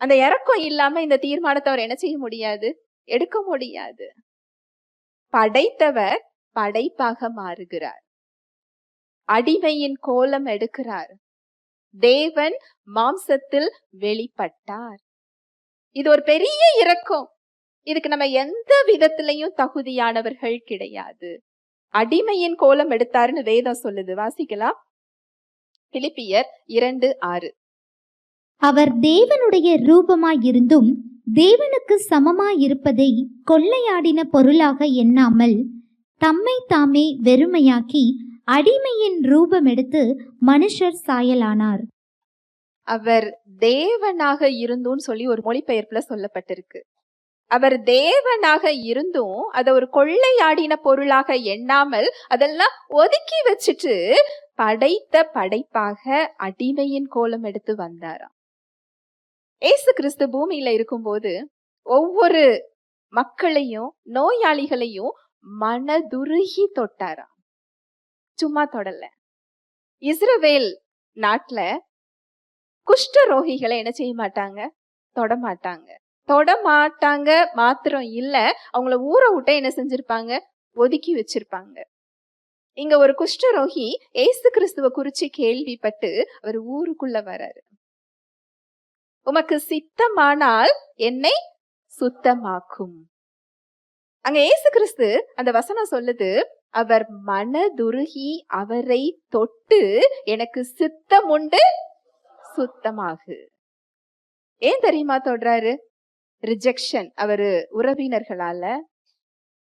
அந்த இரக்கம் இல்லாம இந்த தீர்மானத்தை அவர் என்ன செய்ய முடியாது? எடுக்க முடியாது. படைத்தவர் படைப்பாக மாறுகிறார். அடிமையின் கோலம் எடுக்கிறார். தேவன் மாம்சத்தில் வெளிப்பட்டார். இது ஒரு பெரிய இரக்கம். இதுக்கு நம்ம எந்த விதத்திலையும் தகுதியானவர்கள் கிடையாது. அடிமையின் கோலம் எடுத்தாருன்னு வேதம் சொல்லுது. வாசிக்கலாம். பிலிப்பியர் 2:6. அவர் தேவனுடைய ரூபமாயிருந்தும் தேவனுக்கு சமமாயிருப்பதை கொள்ளையாடின பொருளாக எண்ணாமல் தம்மை தாமே வெறுமையாக்கி அடிமையின் ரூபம் எடுத்து மனுஷர் சாயலானார். அவர் தேவனாக இருந்தும் சொல்லி ஒரு மொழிபெயர்ப்புல சொல்லப்பட்டிருக்கு. அவர் தேவனாக இருந்தும் அதை ஒரு கொள்ளையாடின பொருளாக எண்ணாமல் அதெல்லாம் ஒதுக்கி வச்சுட்டு படைத்த படைப்பாக அடிமையின் கோலம் எடுத்து வந்தாராம். இயேசு கிறிஸ்து பூமியில இருக்கும்போது ஒவ்வொரு மக்களையும் நோயாளிகளையும் மனதுருகி தொட்டாராம். சும்மா தொடல. இஸ்ரவேல் நாட்டுல குஷ்டரோகிகளை என்ன செய்ய மாட்டாங்க? தொடமாட்டாங்க. தொடமாட்டாங்க மாத்திரம் இல்ல, அவங்கள ஊரை விட்ட என்ன செஞ்சிருப்பாங்க? ஒதுக்கி வச்சிருப்பாங்க. இங்க ஒரு குஷ்டரோகி ஏசு கிறிஸ்துவ குறிச்சு கேள்விப்பட்டு அவர் ஊருக்குள்ள வராரு. உமக்கு சித்தமானால் என்னை சுத்தமாக்கும். அங்க ஏசு கிறிஸ்து அந்த வசனம் சொல்லுது, அவர் மனதுருகி அவரை தொட்டு எனக்கு சித்தம் உண்டு சுத்தமாகு. ஏன் தெரியுமா தொடுறாரு? ரிஜெக்ஷன். அவரு உறவினர்களால,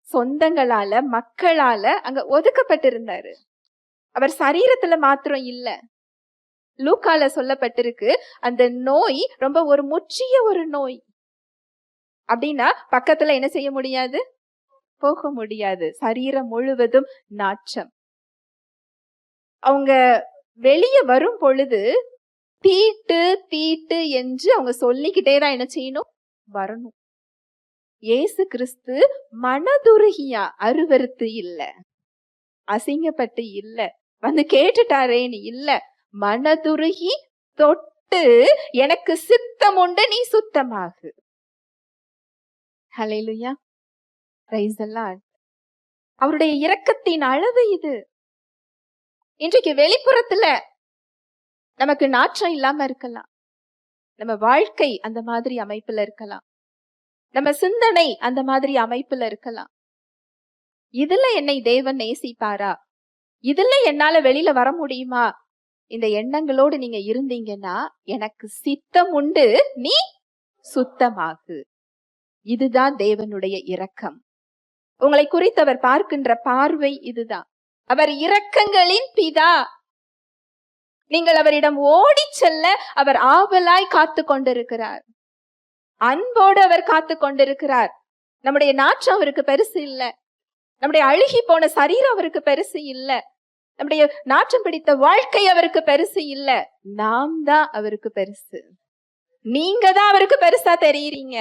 சொந்தங்களால, மக்களால அங்க ஒதுக்கப்பட்டிருந்தாரு. அவர் சரீரத்துல மாத்திரம் இல்ல. லூக்கால சொல்லப்பட்டிருக்கு, அந்த நோய் ரொம்ப ஒரு முற்றிய ஒரு நோய். அப்படின்னா பக்கத்துல என்ன செய்ய முடியாது? போக முடியாது. சரீரம் முழுவதும் நாற்றம். அவங்க வெளியே வரும் பொழுது தீட்டு தீட்டு என்று அவங்க சொல்லிக்கிட்டே தான் என்ன செய்யணும்? வரணும். இயேசு கிறிஸ்து மனதுருகியா, அருவருத்து இல்ல, அசிங்கப்பட்டு இல்ல, வந்து கேட்டுட்டாரேன்னு இல்ல, மனதுருகி தொட்டு எனக்கு சித்தம் உண்டு, நீ சுத்தமாகு. ஹல்லேலூயா, பிரைஸ் தி லார்ட். அவருடைய இரக்கத்தின் அளவு இது. இன்றைக்கு வெளிப்புறத்துல நமக்கு நாற்றம் இல்லாம இருக்கலாம், நம்ம வாழ்க்கை அந்த மாதிரி அமைப்புல இருக்கலாம், நம்ம சிந்தனை அந்த மாதிரி அமைப்புல இருக்கலாம். இதுல என்னை தேவன் நேசிப்பாரா? இதுல என்னால வெளியில வர முடியுமா? இந்த எண்ணங்களோடு நீங்க இருந்தீங்கன்னா எனக்கு சித்தம் உண்டு, நீ சுத்தமாகு. இதுதான் தேவனுடைய இரக்கம். உங்களை குறித்து அவர் பார்க்கின்ற பார்வை இதுதான். அவர் இரக்கங்களின் பிதா. நீங்கள் அவரிடம் ஓடி செல்ல அவர் ஆவலாய் காத்து கொண்டிருக்கிறார். அன்போடு அவர் காத்து கொண்டிருக்கிறார். நம்முடைய நாற்றம் அவருக்கு பெருசு இல்ல, நம்முடைய அழுகி போன சரீரம் அவருக்கு பெருசு இல்ல, நம்முடைய நாற்றம் பிடித்த வாழ்க்கை அவருக்கு பெருசு இல்ல. நாம் தான் அவருக்கு பெருசு. நீங்க தான் அவருக்கு பெருசா தெரியுறீங்க.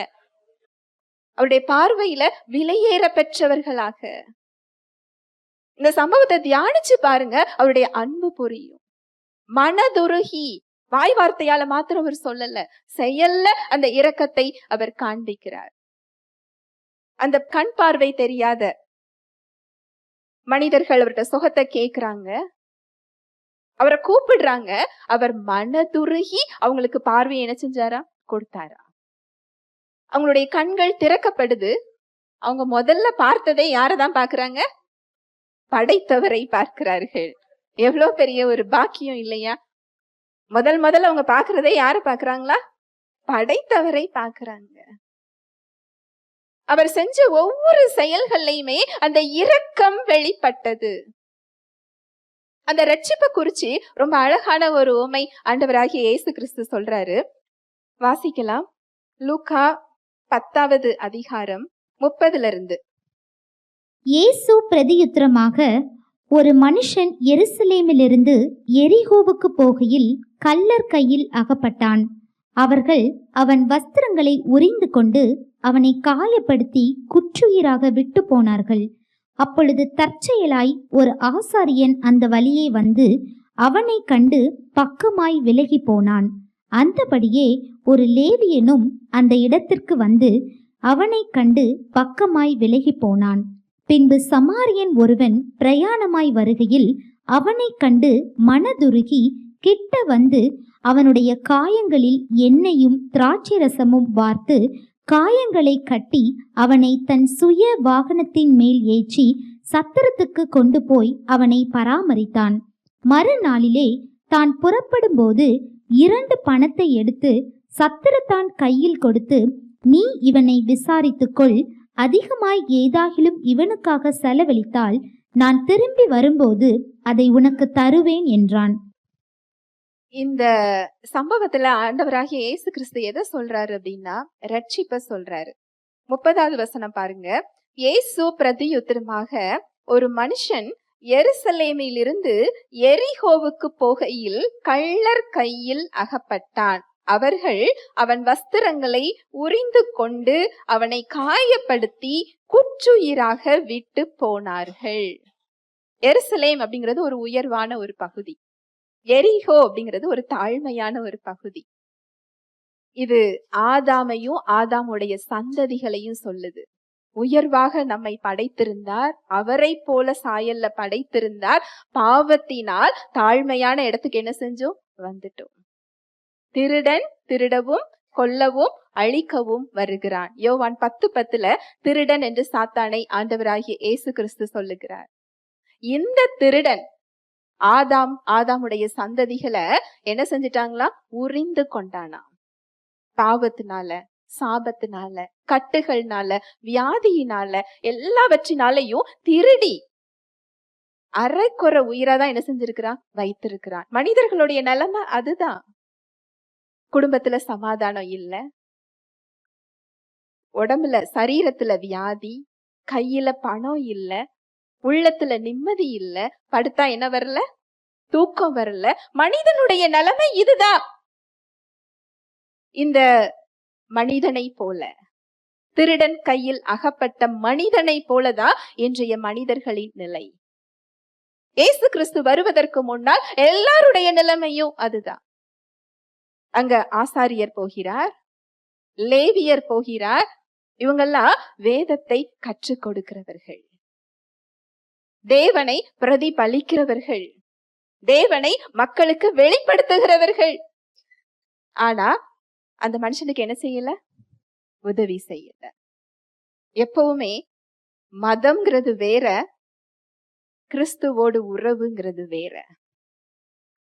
அவருடைய பார்வையில விலையேற பெற்றவர்களாக. இந்த சம்பவத்தை தியானிச்சு பாருங்க, அவருடைய அன்பு புரியும். மனதுருகி, வாய் வார்த்தையால மாத்திரம் அவர் சொல்லல, செயல்ல அந்த இரக்கத்தை அவர் காண்பிக்கிறார். அந்த கண் பார்வை தெரியாத மனிதர்கள் அவர்கிட்ட சுகத்தை கேக்குறாங்க, அவரை கூப்பிடுறாங்க. அவர் மனதுருகி அவங்களுக்கு பார்வையை என்ன செஞ்சாரா? கொடுத்தாரா. அவங்களுடைய கண்கள் திறக்கப்படுது. அவங்க முதல்ல பார்த்ததே யாரதான் பாக்குறாங்க? படைத்தவரை பார்க்கிறார்கள். எவ்வளவு பெரிய ஒரு பாக்கியம் இல்லையா? முதல்ல அவங்க பாக்குறதே யார பாக்குறாங்களா? படைத்தவரை பாக்குறாங்க. அவர் செஞ்ச ஒவ்வொரு செயல்கள்லையுமே அந்த இரக்கம் வெளிப்பட்டது. அந்த ரட்சிப்பை குறிச்சு ரொம்ப அழகான ஒரு உவமை ஆண்டவராகிய இயேசு கிறிஸ்து சொல்றாரு. வாசிக்கலாம். லூக்கா 10வது அதிகாரம் 30 இயேசு பிரதியுத்தரமாக, ஒரு மனுஷன் எருசலேமிலிருந்து எரிகோவுக்கு போகையில் கள்ளர் கையில் அகப்பட்டான். அவர்கள் அவன் வஸ்திரங்களை உரிந்து கொண்டு அவனை காயப்படுத்தி குற்றுயிராக விட்டு போனார்கள். அப்பொழுது தற்செயலாய் ஒரு ஆசாரியன் அந்த வழியே வந்து அவனை கண்டு பக்கமாய் விலகி போனான். அந்தபடியே ஒரு லேவியனும் அந்த இடத்திற்கு வந்து அவனை கண்டு பக்கமாய் விலகி போனான். பின்பு சமாரியன் ஒருவன் பிரயாணமாய் வருகையில் அவனை கண்டு மனதுருகி கிட்ட வந்து அவனுடைய காயங்களில் எண்ணெயும் திராட்சை ரசமும் வார்த்து காயங்களை கட்டி அவனை தன் சுய வாகனத்தின் மேல் ஏற்றி சத்திரத்துக்கு கொண்டு போய் அவனை பராமரித்தான். மறுநாளிலே தான் புறப்படும்போது 2 பணத்தை எடுத்து சத்திரத்தான் கையில் கொடுத்து, நீ இவனை விசாரித்துக்கொள், அதிகமாய் ஏதாகிலும் இவனுக்காக செலவழித்தால் நான் திரும்பி வரும்போது அதை உனக்கு தருவேன் என்றான். இந்த சம்பவத்துல ஆண்டவராகிய இயேசு கிறிஸ்து எதை சொல்றாரு அப்படின்னா, ரட்சிப்பை சொல்றாரு. 30வது வசனம் பாருங்க. இயேசு பிரதியுத்தரமாக, ஒரு மனுஷன் எருசலேமிலிருந்து எரிகோவுக்கு போகையில் கள்ளர் கையில் அகப்பட்டான். அவர்கள் அவன் வஸ்திரங்களை உரிந்து கொண்டு அவனை காயப்படுத்தி குற்றுயிராக விட்டு போனார்கள். எருசலேம் அப்படிங்கிறது ஒரு உயர்வான ஒரு பகுதி. எரிகோ அப்படிங்கிறது ஒரு தாழ்மையான ஒரு பகுதி. இது ஆதாமையும் ஆதாமுடைய சந்ததிகளையும் சொல்லுது. உயர்வாக நம்மை படைத்திருந்தார், அவரை போல சாயல்ல படைத்திருந்தார். பாவத்தினால் தாழ்மையான இடத்துக்கு என்ன செஞ்சோம்? வந்துட்டோம். திருடன் திருடவும் கொல்லவும் அழிக்கவும் வருகிறான். யோவான் 10:10 திருடன் என்று சாத்தானை ஆண்டவராகிய இயேசு கிறிஸ்து சொல்லுகிறார். இந்த திருடன் ஆதாமுடைய சந்ததிகளை என்ன செஞ்சிட்டாங்களா? உரிந்து கொண்டானா. பாவத்தினால, சாபத்தினால, கட்டுகள்னால, வியாதியினால, எல்லாவற்றினாலையும் திருடி அரைக்குறை உயிராதான் என்ன செஞ்சிருக்கிறான்? வைத்திருக்கிறான். மனிதர்களுடைய நிலைமை அதுதான். குடும்பத்துல சமாதானம் இல்ல, உடம்புல சரீரத்துல வியாதி, கையில பணம் இல்ல, உள்ளத்துல நிம்மதி இல்ல, படுத்தா என்ன வரல? தூக்கம் வரல. மனிதனுடைய நிலைமை இதுதான். இந்த மனிதனை போல, திருடன் கையில் அகப்பட்ட மனிதனை போலதான் இன்றைய மனிதர்களின் நிலை. இயேசு கிறிஸ்து வருவதற்கு முன்னால் எல்லாருடைய நிலைமையும் அதுதான். அங்க ஆசாரியர் போகிறார், லேவியர் போகிறார். இவங்கெல்லாம் வேதத்தை கற்றுக் கொடுக்கிறவர்கள், தேவனை பிரதிபலிக்கிறவர்கள், தேவனை மக்களுக்கு வெளிப்படுத்துகிறவர்கள். ஆனா அந்த மனுஷனுக்கு என்ன செய்யல? உதவி செய்யல. எப்பவுமே மதம்ங்கிறது வேற, கிறிஸ்துவோடு உறவுங்கிறது வேற.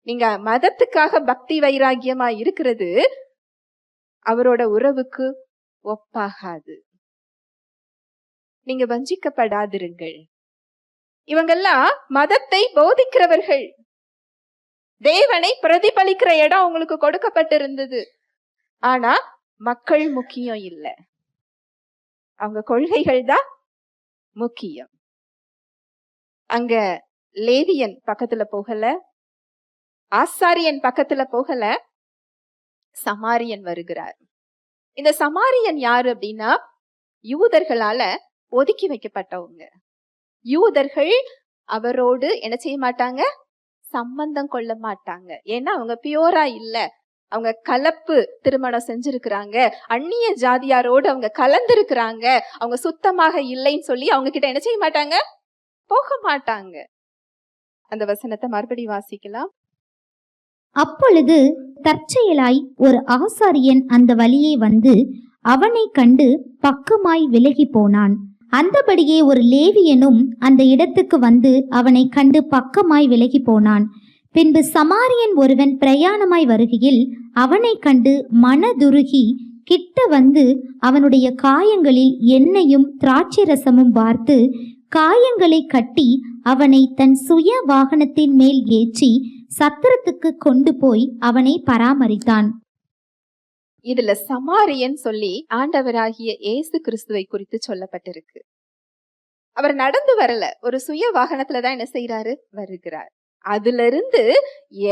நீங்க மதத்துக்காக பக்தி வைராகியமா இருக்கிறது அவரோட உறவுக்கு ஒப்பாகாது. நீங்க வஞ்சிக்கப்படாதிருங்கள். இவங்கெல்லாம் மதத்தை போதிக்கிறவர்கள். தேவனை பிரதிபலிக்கிற இடம் உங்களுக்கு கொடுக்கப்பட்டிருந்தது. ஆனா மக்கள் முக்கியம் இல்ல, அவங்க கொள்கைகள் தான் முக்கியம். அங்க லேவியன் பக்கத்துல போகல, ஆசாரியன் பக்கத்துல போகல, சமாரியன் வருகிறார். இந்த சமாரியன் யாரு அப்படின்னா, யூதர்களால ஒதுக்கி வைக்கப்பட்டவங்க. யூதர்கள் அவரோடு என்ன செய்ய மாட்டாங்க? சம்பந்தம் கொள்ள மாட்டாங்க. ஏன்னா அவங்க பியூரா இல்ல, அவங்க கலப்பு திருமணம் செஞ்சிருக்கிறாங்க, அந்நிய ஜாதியாரோடு அவங்க கலந்திருக்கிறாங்க, அவங்க சுத்தமாக இல்லைன்னு சொல்லி அவங்க கிட்ட என்ன செய்ய மாட்டாங்க? போக மாட்டாங்க. அந்த வசனத்தை மறுபடி வாசிக்கலாம். அப்பொழுது தற்செயலாய் ஒரு ஆசாரியன் அந்த வழியே வந்து அவனை கண்டு பக்கமாய் விலகி போனான். அந்தபடியே ஒரு லேவியனும் அந்த இடத்துக்கு வந்து அவனை கண்டு பக்கமாய் விலகி போனான். பின்பு சமாரியன் ஒருவன் பிரயாணமாய் வருகையில் அவனை கண்டு மனதுருகி கிட்ட வந்து அவனுடைய காயங்களில் எண்ணெயும் திராட்சை ரசமும் வார்த்து காயங்களை கட்டி அவனை தன் சுய வாகனத்தின் மேல் ஏற்றி சத்திரத்துக்கு கொண்டு போய் அவனை பராமரித்தான். இதுல சமாரியன் சொல்லி ஆண்டவராகிய இயேசு கிறிஸ்துவை குறித்து சொல்லப்பட்டிருக்கு. அவர் நடந்து வரல, ஒரு சுய வாகனத்துலதான் என்ன செய்யறாரு, வருகிறார். அதுல இருந்து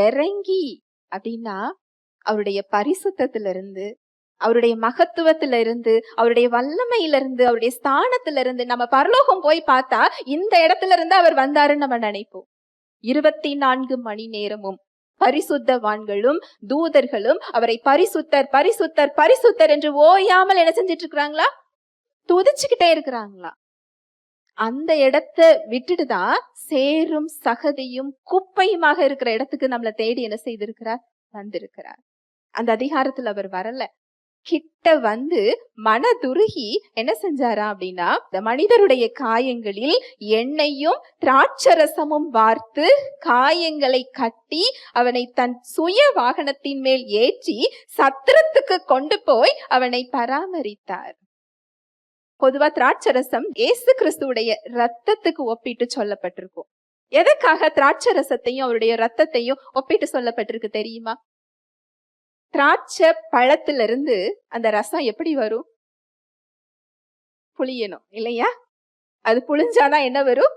இறங்கி அப்படின்னா அவருடைய பரிசுத்தத்துல இருந்து, அவருடைய மகத்துவத்துல இருந்து, அவருடைய வல்லமையில இருந்து, அவருடைய ஸ்தானத்துல இருந்து நம்ம பரலோகம் போய் பார்த்தா இந்த இடத்துல இருந்து அவர் வந்தாருன்னு நம்ம நினைப்போம். 24 மணி நேரமும் பரிசுத்தவான்களும் தூதர்களும் அவரை பரிசுத்தர் பரிசுத்தர் பரிசுத்தர் என்று ஓயாமல் என்ன செஞ்சிட்டு இருக்கிறாங்களா, துதிச்சுக்கிட்டே இருக்கிறாங்களா. அந்த இடத்தை விட்டுட்டுதான் சேரும் சகதியும் குப்பையுமாக இருக்கிற இடத்துக்கு நம்மளை தேடி என்ன செய்திருக்கிறார், வந்திருக்கிறார். அந்த அதிகாரத்துல அவர் வரல, கிட்ட வந்து மனதுருகி என்ன செஞ்சாரா அப்படின்னா, இந்த மனிதருடைய காயங்களில் எண்ணெயும் திராட்சரசமும் வார்த்து காயங்களை கட்டி அவனை தன் சுய வாகனத்தின் மேல் ஏற்றி சத்திரத்துக்கு கொண்டு போய் அவனை பராமரித்தார். பொதுவா திராட்சரசம் இயேசு கிறிஸ்துவுடைய ரத்தத்துக்கு ஒப்பிட்டு சொல்லப்பட்டிருக்கும். எதற்காக திராட்சரசத்தையும் அவருடைய ரத்தத்தையும் ஒப்பிட்டு சொல்லப்பட்டிருக்கு தெரியுமா? திராட்சை பழத்திலிருந்து அந்த ரசம் எப்படி வரும், புளியணும் இல்லையா? அது புளிஞ்சாதான் என்ன வரும்,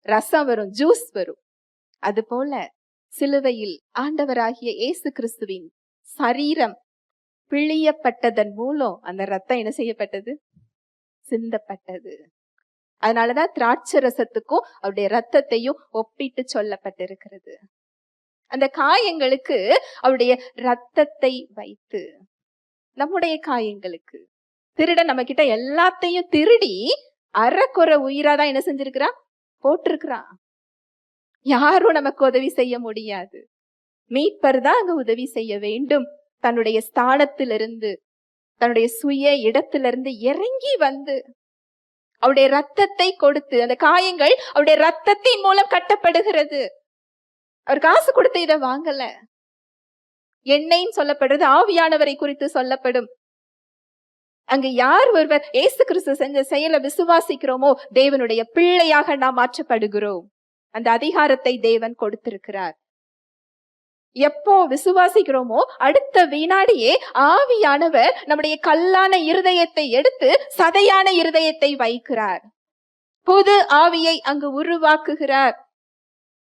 ரசம் வரும், ஜூஸ் வரும். அது போல சிலுவையில் ஆண்டவராகிய இயேசு கிறிஸ்துவின் சரீரம் பிழியப்பட்டதன் மூலம் அந்த ரத்தம் என்ன செய்யப்பட்டது, சிந்தப்பட்டது. அதனாலதான் திராட்சை ரசத்துக்கும் அவருடைய ரத்தத்தையும் ஒப்பிட்டு சொல்லப்பட்டிருக்கிறது. அந்த காயங்களுக்கு அவருடைய ரத்தத்தை வைத்து, நம்முடைய காயங்களுக்கு திருடன் நம்ம கிட்ட எல்லாத்தையும் திருடி அறக்குறை உயிராதான் என்ன செஞ்சிருக்கிறான், போட்டிருக்கிறான். யாரும் நமக்கு உதவி செய்ய முடியாது, மீட்பர் தான் அங்க உதவி செய்ய வேண்டும். தன்னுடைய ஸ்தானத்திலிருந்து, தன்னுடைய சுய இடத்திலிருந்து இறங்கி வந்து அவருடைய ரத்தத்தை கொடுத்து, அந்த காயங்கள் அவருடைய ரத்தத்தின் மூலம் கட்டப்படுகிறது. அவர் காசு கொடுத்து இதை வாங்கல. எண்ணெய்ன்னு சொல்லப்படுறது ஆவியானவரை குறித்து சொல்லப்படும். அங்கு யார் ஒருவர் இயேசு கிறிஸ்து செஞ்ச செயலை விசுவாசிக்கிறோமோ தேவனுடைய பிள்ளையாக நாம் மாற்றப்படுகிறோம். அந்த அதிகாரத்தை தேவன் கொடுத்திருக்கிறார். எப்போ விசுவாசிக்கிறோமோ அடுத்த வினாடியே ஆவியானவர் நம்முடைய கல்லான இருதயத்தை எடுத்து சதையான இருதயத்தை வைக்கிறார். புது ஆவியை அங்கு உருவாக்குகிறார்.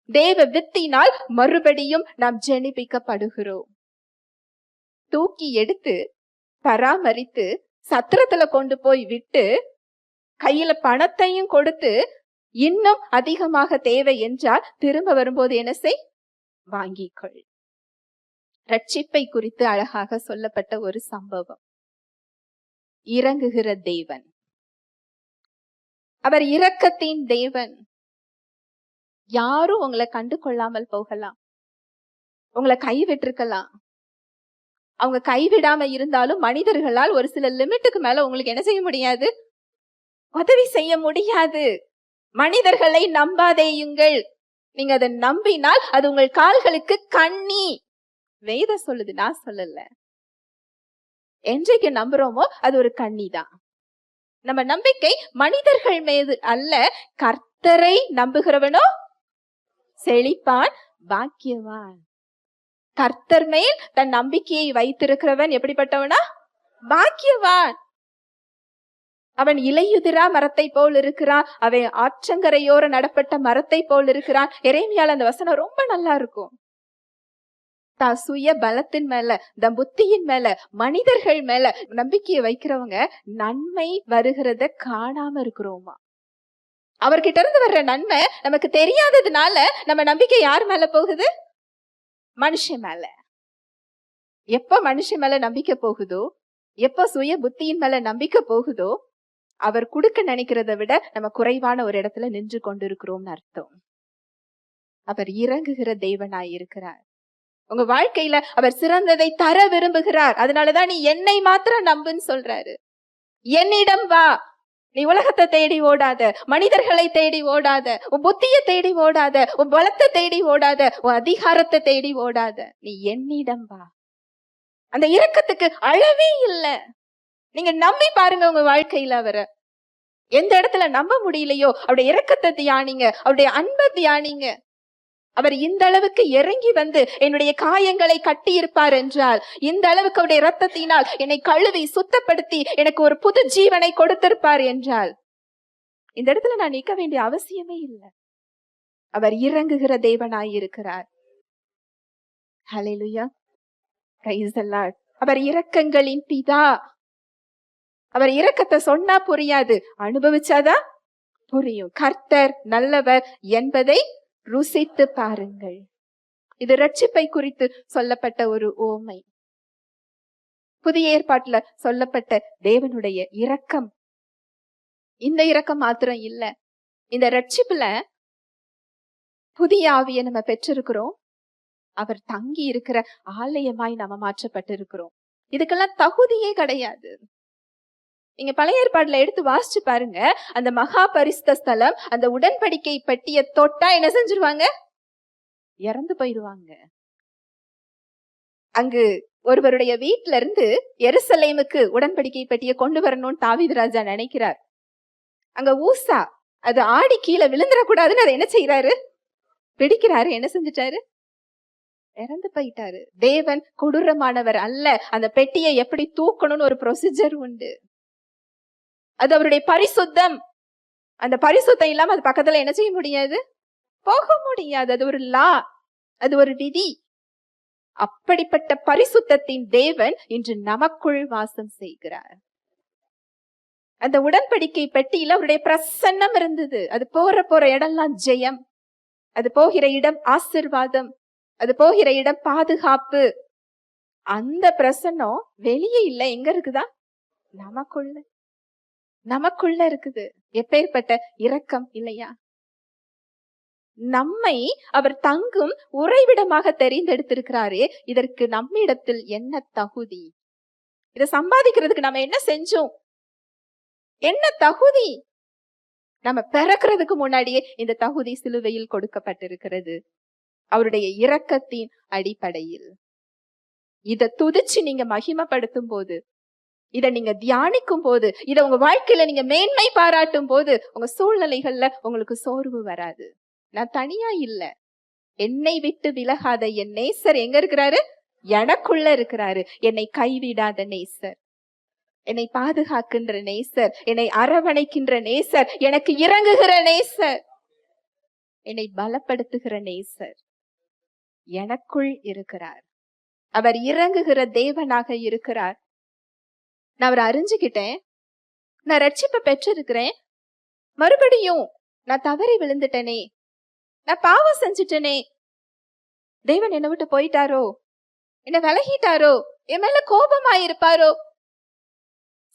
தேவ வித்தினால் மறுபடியும் நாம் ஜெனிபிக்கப்படுகிறோம். தூக்கி எடுத்து பராமரித்து சத்திரத்துல கொண்டு போய் விட்டு கையில பணத்தையும் கொடுத்து இன்னும் அதிகமாக தேவை என்றால் திரும்ப வரும்போது என்ன செய், வாங்கிக்கொள். ரட்சிப்பை குறித்து அழகாக சொல்லப்பட்ட ஒரு சம்பவம். இரங்குகிற தேவன், அவர் இரக்கத்தின் தேவன். யாரும் உங்களை கண்டு கொள்ளாமல் போகலாம், உங்களை கைவிட்டிருக்கலாம். அவங்க கைவிடாம இருந்தாலும் மனிதர்களால் ஒரு சில லிமிட்டுக்கு மேல உங்களுக்கு என்ன செய்ய முடியாது, உதவி செய்ய முடியாது. மனிதர்களை நம்பாதேயுங்கள். நீங்க அதை நம்பினால் அது உங்கள் கால்களுக்கு கண்ணி. வேதம் சொல்லுது, நான் சொல்லல. என்றைக்கு நம்புறோமோ அது ஒரு கண்ணி தான். நம்ம நம்பிக்கை மனிதர்கள் மீது அல்ல, கர்த்தரை நம்புகிறவனோ செழிப்பான், பாக்கியவான். கர்த்தர் மேல் தன் நம்பிக்கையை வைத்திருக்கிறவன் எப்படிப்பட்டவனா, பாக்கியவான். அவன் இலையுதிரா மரத்தை போல் இருக்கிறான், அவன் ஆற்றங்கரையோர நடப்பட்ட மரத்தை போல் இருக்கிறான். எரேமியால அந்த வசனம் ரொம்ப நல்லா இருக்கும். சுய பலத்தின் மேல, தம் புத்தியின் மேல, மனிதர்கள் மேல நம்பிக்கையை வைக்கிறவங்க நன்மை வருகிறத காணாம இருக்கிறோமா? அவர்கிட்ட இருந்து வர்ற நன்மை நமக்கு தெரியாததுனால நம்ம நம்பிக்கை யார் மேல போகுது, மனுஷன் மேல. எப்ப மனுஷன் மேல நம்பிக்கை போகுதோ, எப்ப சுய புத்தியின் மேல நம்பிக்கை போகுதோ, அவர் கொடுக்க நினைக்கிறத விட நம்ம குறைவான ஒரு இடத்துல நின்று கொண்டிருக்கிறோம்னு அர்த்தம். அவர் இறங்குகிற தேவனாய் இருக்கிறார். உங்க வாழ்க்கையில அவர் சிறந்ததை தர விரும்புகிறார். அதனாலதான் நீ என்னை மாத்திரம் நம்புன்னு சொல்றாரு. என்னிடம் வா. நீ உலகத்தை தேடி ஓடாத, மனிதர்களை தேடி ஓடாத, உன் புத்தியை தேடி ஓடாத, உன் பலத்தை தேடி ஓடாத, உன் அதிகாரத்தை தேடி ஓடாத. நீ என்னிடம் வா. அந்த இரக்கத்துக்கு அளவே இல்லை. நீங்க நம்பி பாருங்க உங்க வாழ்க்கையில அவரை. எந்த இடத்துல நம்ப முடியலையோ அவருடைய இரக்கத்தை தியானிங்க, அவருடைய அன்பை தியானிங்க. அவர் இந்த அளவுக்கு இறங்கி வந்து என்னுடைய காயங்களை கட்டி இருப்பார் என்றால், இந்த அளவுக்கு அவருடைய இரத்தத்தினால் என்னை கழுவி சுத்தப்படுத்தி எனக்கு ஒரு புது ஜீவனை கொடுத்திருப்பார் என்றால், இந்த இடத்துல நான் நிற்க வேண்டிய அவசியமே இல்லை. அவர் இறங்குகிற தேவனாய் இருக்கிறார். ஹல்லேலூயா, பிரைஸ் தி லார்ட். அவர் இரக்கங்களின் பிதா. அவர் இரக்கத்தை சொன்னா புரியாது, அனுபவிச்சாதான் புரியும். கர்த்தர் நல்லவர் என்பதை ருசித்து பாருங்கள். இது ரட்சிப்பை குறித்து சொல்லப்பட்ட ஒரு ஓமை. புதிய ஏற்பாட்டுல சொல்லப்பட்ட தேவனுடைய இரக்கம். இந்த இரக்கம் மாத்திரம் இல்ல, இந்த ரட்சிப்புல புதிய ஆவியை நம்ம பெற்றிருக்கிறோம். அவர் தங்கி இருக்கிற ஆலயமாய் நம்ம மாற்றப்பட்டிருக்கிறோம். இதுக்கெல்லாம் தகுதியே கிடையாது. நீங்க பழைய ஏற்பாடுல எடுத்து வாசிச்சு பாருங்க. அந்த மகா பரிசுத்த ஸ்தலம், அந்த உடன்படிக்கை பெட்டியை தொட்டா என்ன செஞ்சிருவாங்க? இறந்து போயிருவாங்க. அங்கு ஒருவருடைய வீட்டுல இருந்து எருசலேமுக்கு உடன்படிக்கை பெட்டியை கொண்டு வரணும்னு தாவீது ராஜா நினைக்கிறார். அங்க ஊசா அது ஆடி கீழே விழுந்துடக்கூடாதுன்னு அதை என்ன செய்யறாரு? பிடிக்கிறாரு. என்ன செஞ்சிட்டாரு? இறந்து போயிட்டாரு. தேவன் கொடூரமானவர் அல்ல. அந்த பெட்டியை எப்படி தூக்கணும்னு ஒரு ப்ரொசீஜர் உண்டு. அது அவருடைய பரிசுத்தம். அந்த பரிசுத்தம் இல்லாம அது பக்கத்துல என்ன செய்ய முடியாது? போக முடியாது. அது ஒரு லா, அது ஒரு விதி. அப்படிப்பட்ட பரிசுத்தத்தின் தேவன் இன்று நமக்குள் வாசம் செய்கிறார். அந்த உடன்படிக்கை பெட்டியில அவருடைய பிரசன்னம் இருந்தது. அது போற இடம்லாம் ஜெயம், அது போகிற இடம் ஆசீர்வாதம், அது போகிற இடம் பாதுகாப்பு. அந்த பிரசன்னம் வெளியே இல்ல, எங்க இருக்குதா? நமக்குள்ள இருக்குது. எப்பேற்பட்ட இரக்கம் இல்லையா? நம்மை அவர் தங்கும் உறைவிடமாக தெரிந்தெடுத்திருக்கிறாரே, இதற்கு நம்மிடத்தில் என்ன தகுதி? இதை சம்பாதிக்கிறதுக்கு நம்ம என்ன செஞ்சோம்? என்ன தகுதி? நம்ம பிறக்கிறதுக்கு முன்னாடியே இந்த தகுதி சிலுவையில் கொடுக்கப்பட்டிருக்கிறது, அவருடைய இரக்கத்தின் அடிப்படையில். இதை துதிச்சு நீங்க மகிமைப்படுத்தும் போது, இதை நீங்க தியானிக்கும் போது, இதை உங்க வாழ்க்கையில நீங்க மேன்மை பாராட்டும் போது, உங்க சூழ்நிலைகள்ல உங்களுக்கு சோர்வு வராது. நான் தனியா இல்ல, என்னை விட்டு விலகாத என் நேசர் எங்க இருக்கிறாரு? எனக்குள்ள இருக்கிறாரு. என்னை கைவிடாத நேசர், என்னை பாதுகாக்கின்ற நேசர், என்னை அரவணைக்கின்ற நேசர், எனக்கு இறங்குகிற நேசர், என்னை பலப்படுத்துகிற நேசர் எனக்குள் இருக்கிறார். அவர் இறங்குகிற தேவனாக இருக்கிறார். நான் அவரை அறிஞ்சுக்கிட்டேன், நான் ரட்சிப்பை பெற்றிருக்கிறேன். மறுபடியும் நான் தவறி விழுந்துட்டேனே, நான் பாவம் செஞ்சுட்டேனே, தேவன் என்னை விட்டு போயிட்டாரோ, என்ன விலகிட்டாரோ, என் மேல கோபமாயிருப்பாரோ?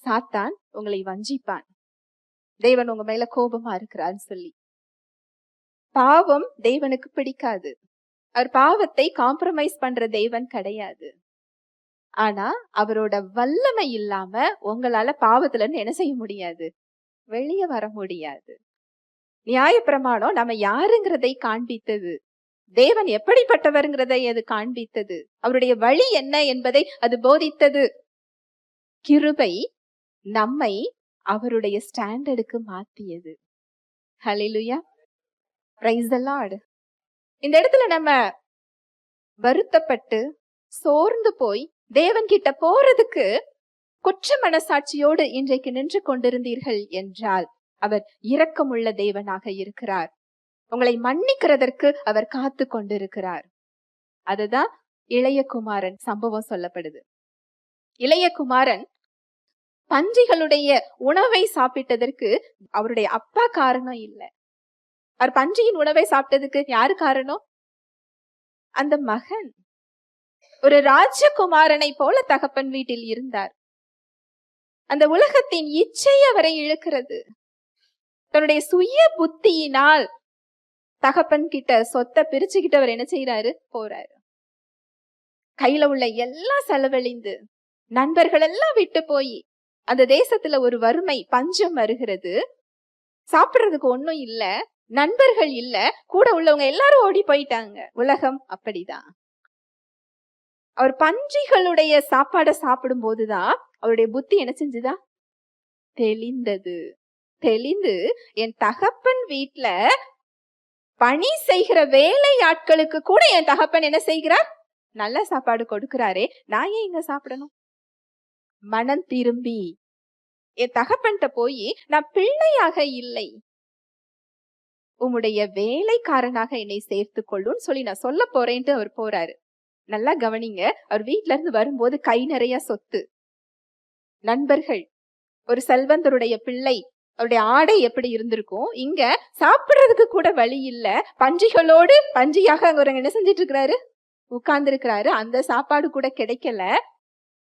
சாத்தான் உங்களை வஞ்சிப்பான், தேவன் உங்க மேல கோபமா இருக்கிறான்னு சொல்லி. பாவம் தேவனுக்கு பிடிக்காது. அவர் பாவத்தை காம்ப்ரமைஸ் பண்ற தேவன் கிடையாது. ஆனா அவரோட வல்லமை இல்லாம உங்களால பாவத்துல இருந்து என்ன செய்ய முடியாது? வெளியே வர முடியாது. நியாயப்பிரமாணம் நம்ம யாருங்கிறதை காண்பித்தது, தேவன் எப்படிப்பட்டவர்ங்கிறதை அது காண்பித்தது, அவருடைய வழி என்ன என்பதை அது போதித்தது. கிருபை நம்மை அவருடைய ஸ்டாண்டர்டுக்கு மாத்தியது. ஹல்லேலூயா, பிரைஸ் தி லார்ட். இந்த இடத்துல நம்ம வருத்தப்பட்டு சோர்ந்து போய் தேவன் கிட்ட போறதுக்கு குற்ற மனசாட்சியோடு இன்றைக்கு நின்று கொண்டிருந்தீர்கள் என்றால், அவர் இரக்கமுள்ள தேவனாக இருக்கிறார். உங்களை மன்னிக்கிறதற்கு அவர் காத்து கொண்டிருக்கிறார். அதுதான் இளைய குமாரன் சம்பவம் சொல்லப்படுது. இளைய குமாரன் பன்றிகளுடைய உணவை சாப்பிட்டதற்கு அவருடைய அப்பா காரணம் இல்லை. அவர் பன்றியின் உணவை சாப்பிட்டதுக்கு யாரு காரணம்? அந்த மகன். ஒரு ராஜகுமாரனை போல தகப்பன் வீட்டில் இருந்தார். அந்த உலகத்தின் இச்சை அவரை இழுக்கிறது. தன்னுடைய சுய புத்தியினால் தகப்பன் கிட்ட சொத்தை பிரிச்சுக்கிட்டு அவர் என்ன செய்யறாரு? போறாரு. கையில உள்ள எல்லாம் செலவழிந்து, நண்பர்கள் எல்லாம் விட்டு போய், அந்த தேசத்துல ஒரு வறுமை பஞ்சம் வருகிறது. சாப்பிடுறதுக்கு ஒண்ணும் இல்ல, நண்பர்கள் இல்ல, கூட உள்ளவங்க எல்லாரும் ஓடி போயிட்டாங்க. உலகம் அப்படிதான். அவர் பன்றிகளுடைய சாப்பாடை சாப்பிடும் போதுதான் அவருடைய புத்தி என்ன செஞ்சுதா? தெளிந்து என் தகப்பன் வீட்டுல பணி செய்கிற வேலை ஆட்களுக்கு கூட என் தகப்பன் என்ன செய்கிறார்? நல்ல சாப்பாடு கொடுக்கிறாரே, நான் ஏன் இங்க சாப்பிடணும்? மனம் திரும்பி என் தகப்பன்ட்ட போய், நான் பிள்ளையாக இல்லை, உம்முடைய வேலைக்காரனாக என்னை சேர்த்து கொள்ளுன்னு சொல்லி நான் சொல்ல போறேன்ட்டு அவர் போறாரு. நல்லா கவனிங்க. அவர் வீட்ல இருந்து வரும்போது கை நிறைய சொத்து, நண்பர்கள், ஒரு செல்வந்தருடைய பிள்ளை, அவருடைய ஆடை எப்படி இருந்திருக்கும். இங்க சாப்பிடுறதுக்கு கூட வழி இல்ல. பன்றிகளோடு பன்றியாக அங்க என்ன செஞ்சிட்டு இருக்கிறாரு? உட்கார்ந்து இருக்கிறாரு. அந்த சாப்பாடு கூட கிடைக்கல.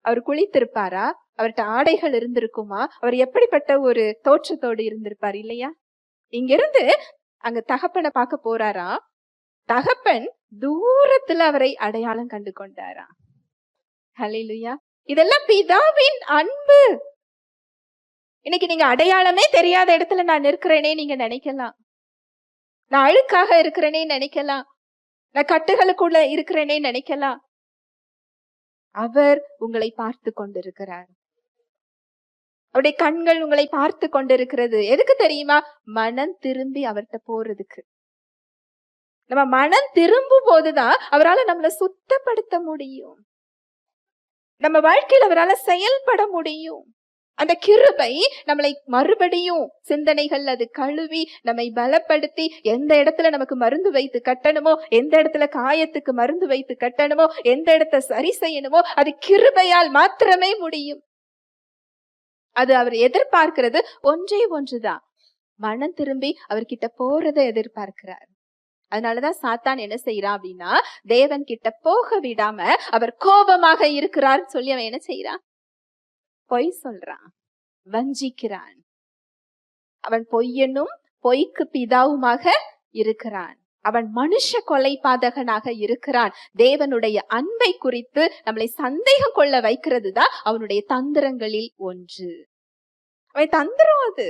அவர் குளித்திருப்பாரா? அவர்கிட்ட ஆடைகள் இருந்திருக்குமா? அவர் எப்படிப்பட்ட ஒரு தோற்றத்தோடு இருந்திருப்பார் இல்லையா? இங்க இருந்து அங்க தகப்பனை பார்க்க போறாரா. தகப்பன் தூரத்துல அவரை அடையாளம் கண்டு கொண்டாரா. ஹல்லேலூயா. இதெல்லாம் பிதாவின் அன்பு. இன்னைக்கு நீங்க அடையாளமே தெரியாத இடத்துல நான் இருக்கிறேனே நீங்க நினைக்கலாம். நான் அழுக்காக இருக்கிறேனே நினைக்கலாம். நான் கட்டுகளுக்குள்ள இருக்கிறேனே நினைக்கலாம். அவர் உங்களை பார்த்து கொண்டிருக்கிறார். அவருடைய கண்கள் உங்களை பார்த்து கொண்டிருக்கிறது. எதுக்கு தெரியுமா? மனம் திரும்பி அவர்கிட்ட போறதுக்கு. நம்ம மனம் திரும்பும் போதுதான் அவரால் நம்மளை சுத்தப்படுத்த முடியும். நம்ம வாழ்க்கையில் அவரால் செயல்பட முடியும். அந்த கிருபை நம்மளை மறுபடியும் சிந்தனைகள் அது கழுவி நம்மை பலப்படுத்தி, எந்த இடத்துல நமக்கு மருந்து வைத்து கட்டணுமோ, எந்த இடத்துல காயத்துக்கு மருந்து வைத்து கட்டணுமோ, எந்த இடத்தை சரி செய்யணுமோ, அது கிருபையால் மாத்திரமே முடியும். அது அவர் எதிர்பார்க்கிறது ஒன்றே ஒன்றுதான், மனம் திரும்பி அவர்கிட்ட போறதை எதிர்பார்க்கிறார். அதனாலதான் சாத்தான் என்ன செய்யறான் அப்படின்னா, தேவன் கிட்ட போக விடாம அவர் கோபமாக இருக்கிறார் சொல்லி அவன் என்ன செய்யறான்? பொய் சொல்றான், வஞ்சிக்கிறான். அவன் பொய்யனும் பொய்க்கு பிதாவுமாக இருக்கிறான். அவன் மனுஷ கொலைபாதகனாக இருக்கிறான். தேவனுடைய அன்பை குறித்து நம்மளை சந்தேகம் கொள்ள வைக்கிறது தான் அவனுடைய தந்திரங்களில் ஒன்று. அவன் தந்திரம் அது.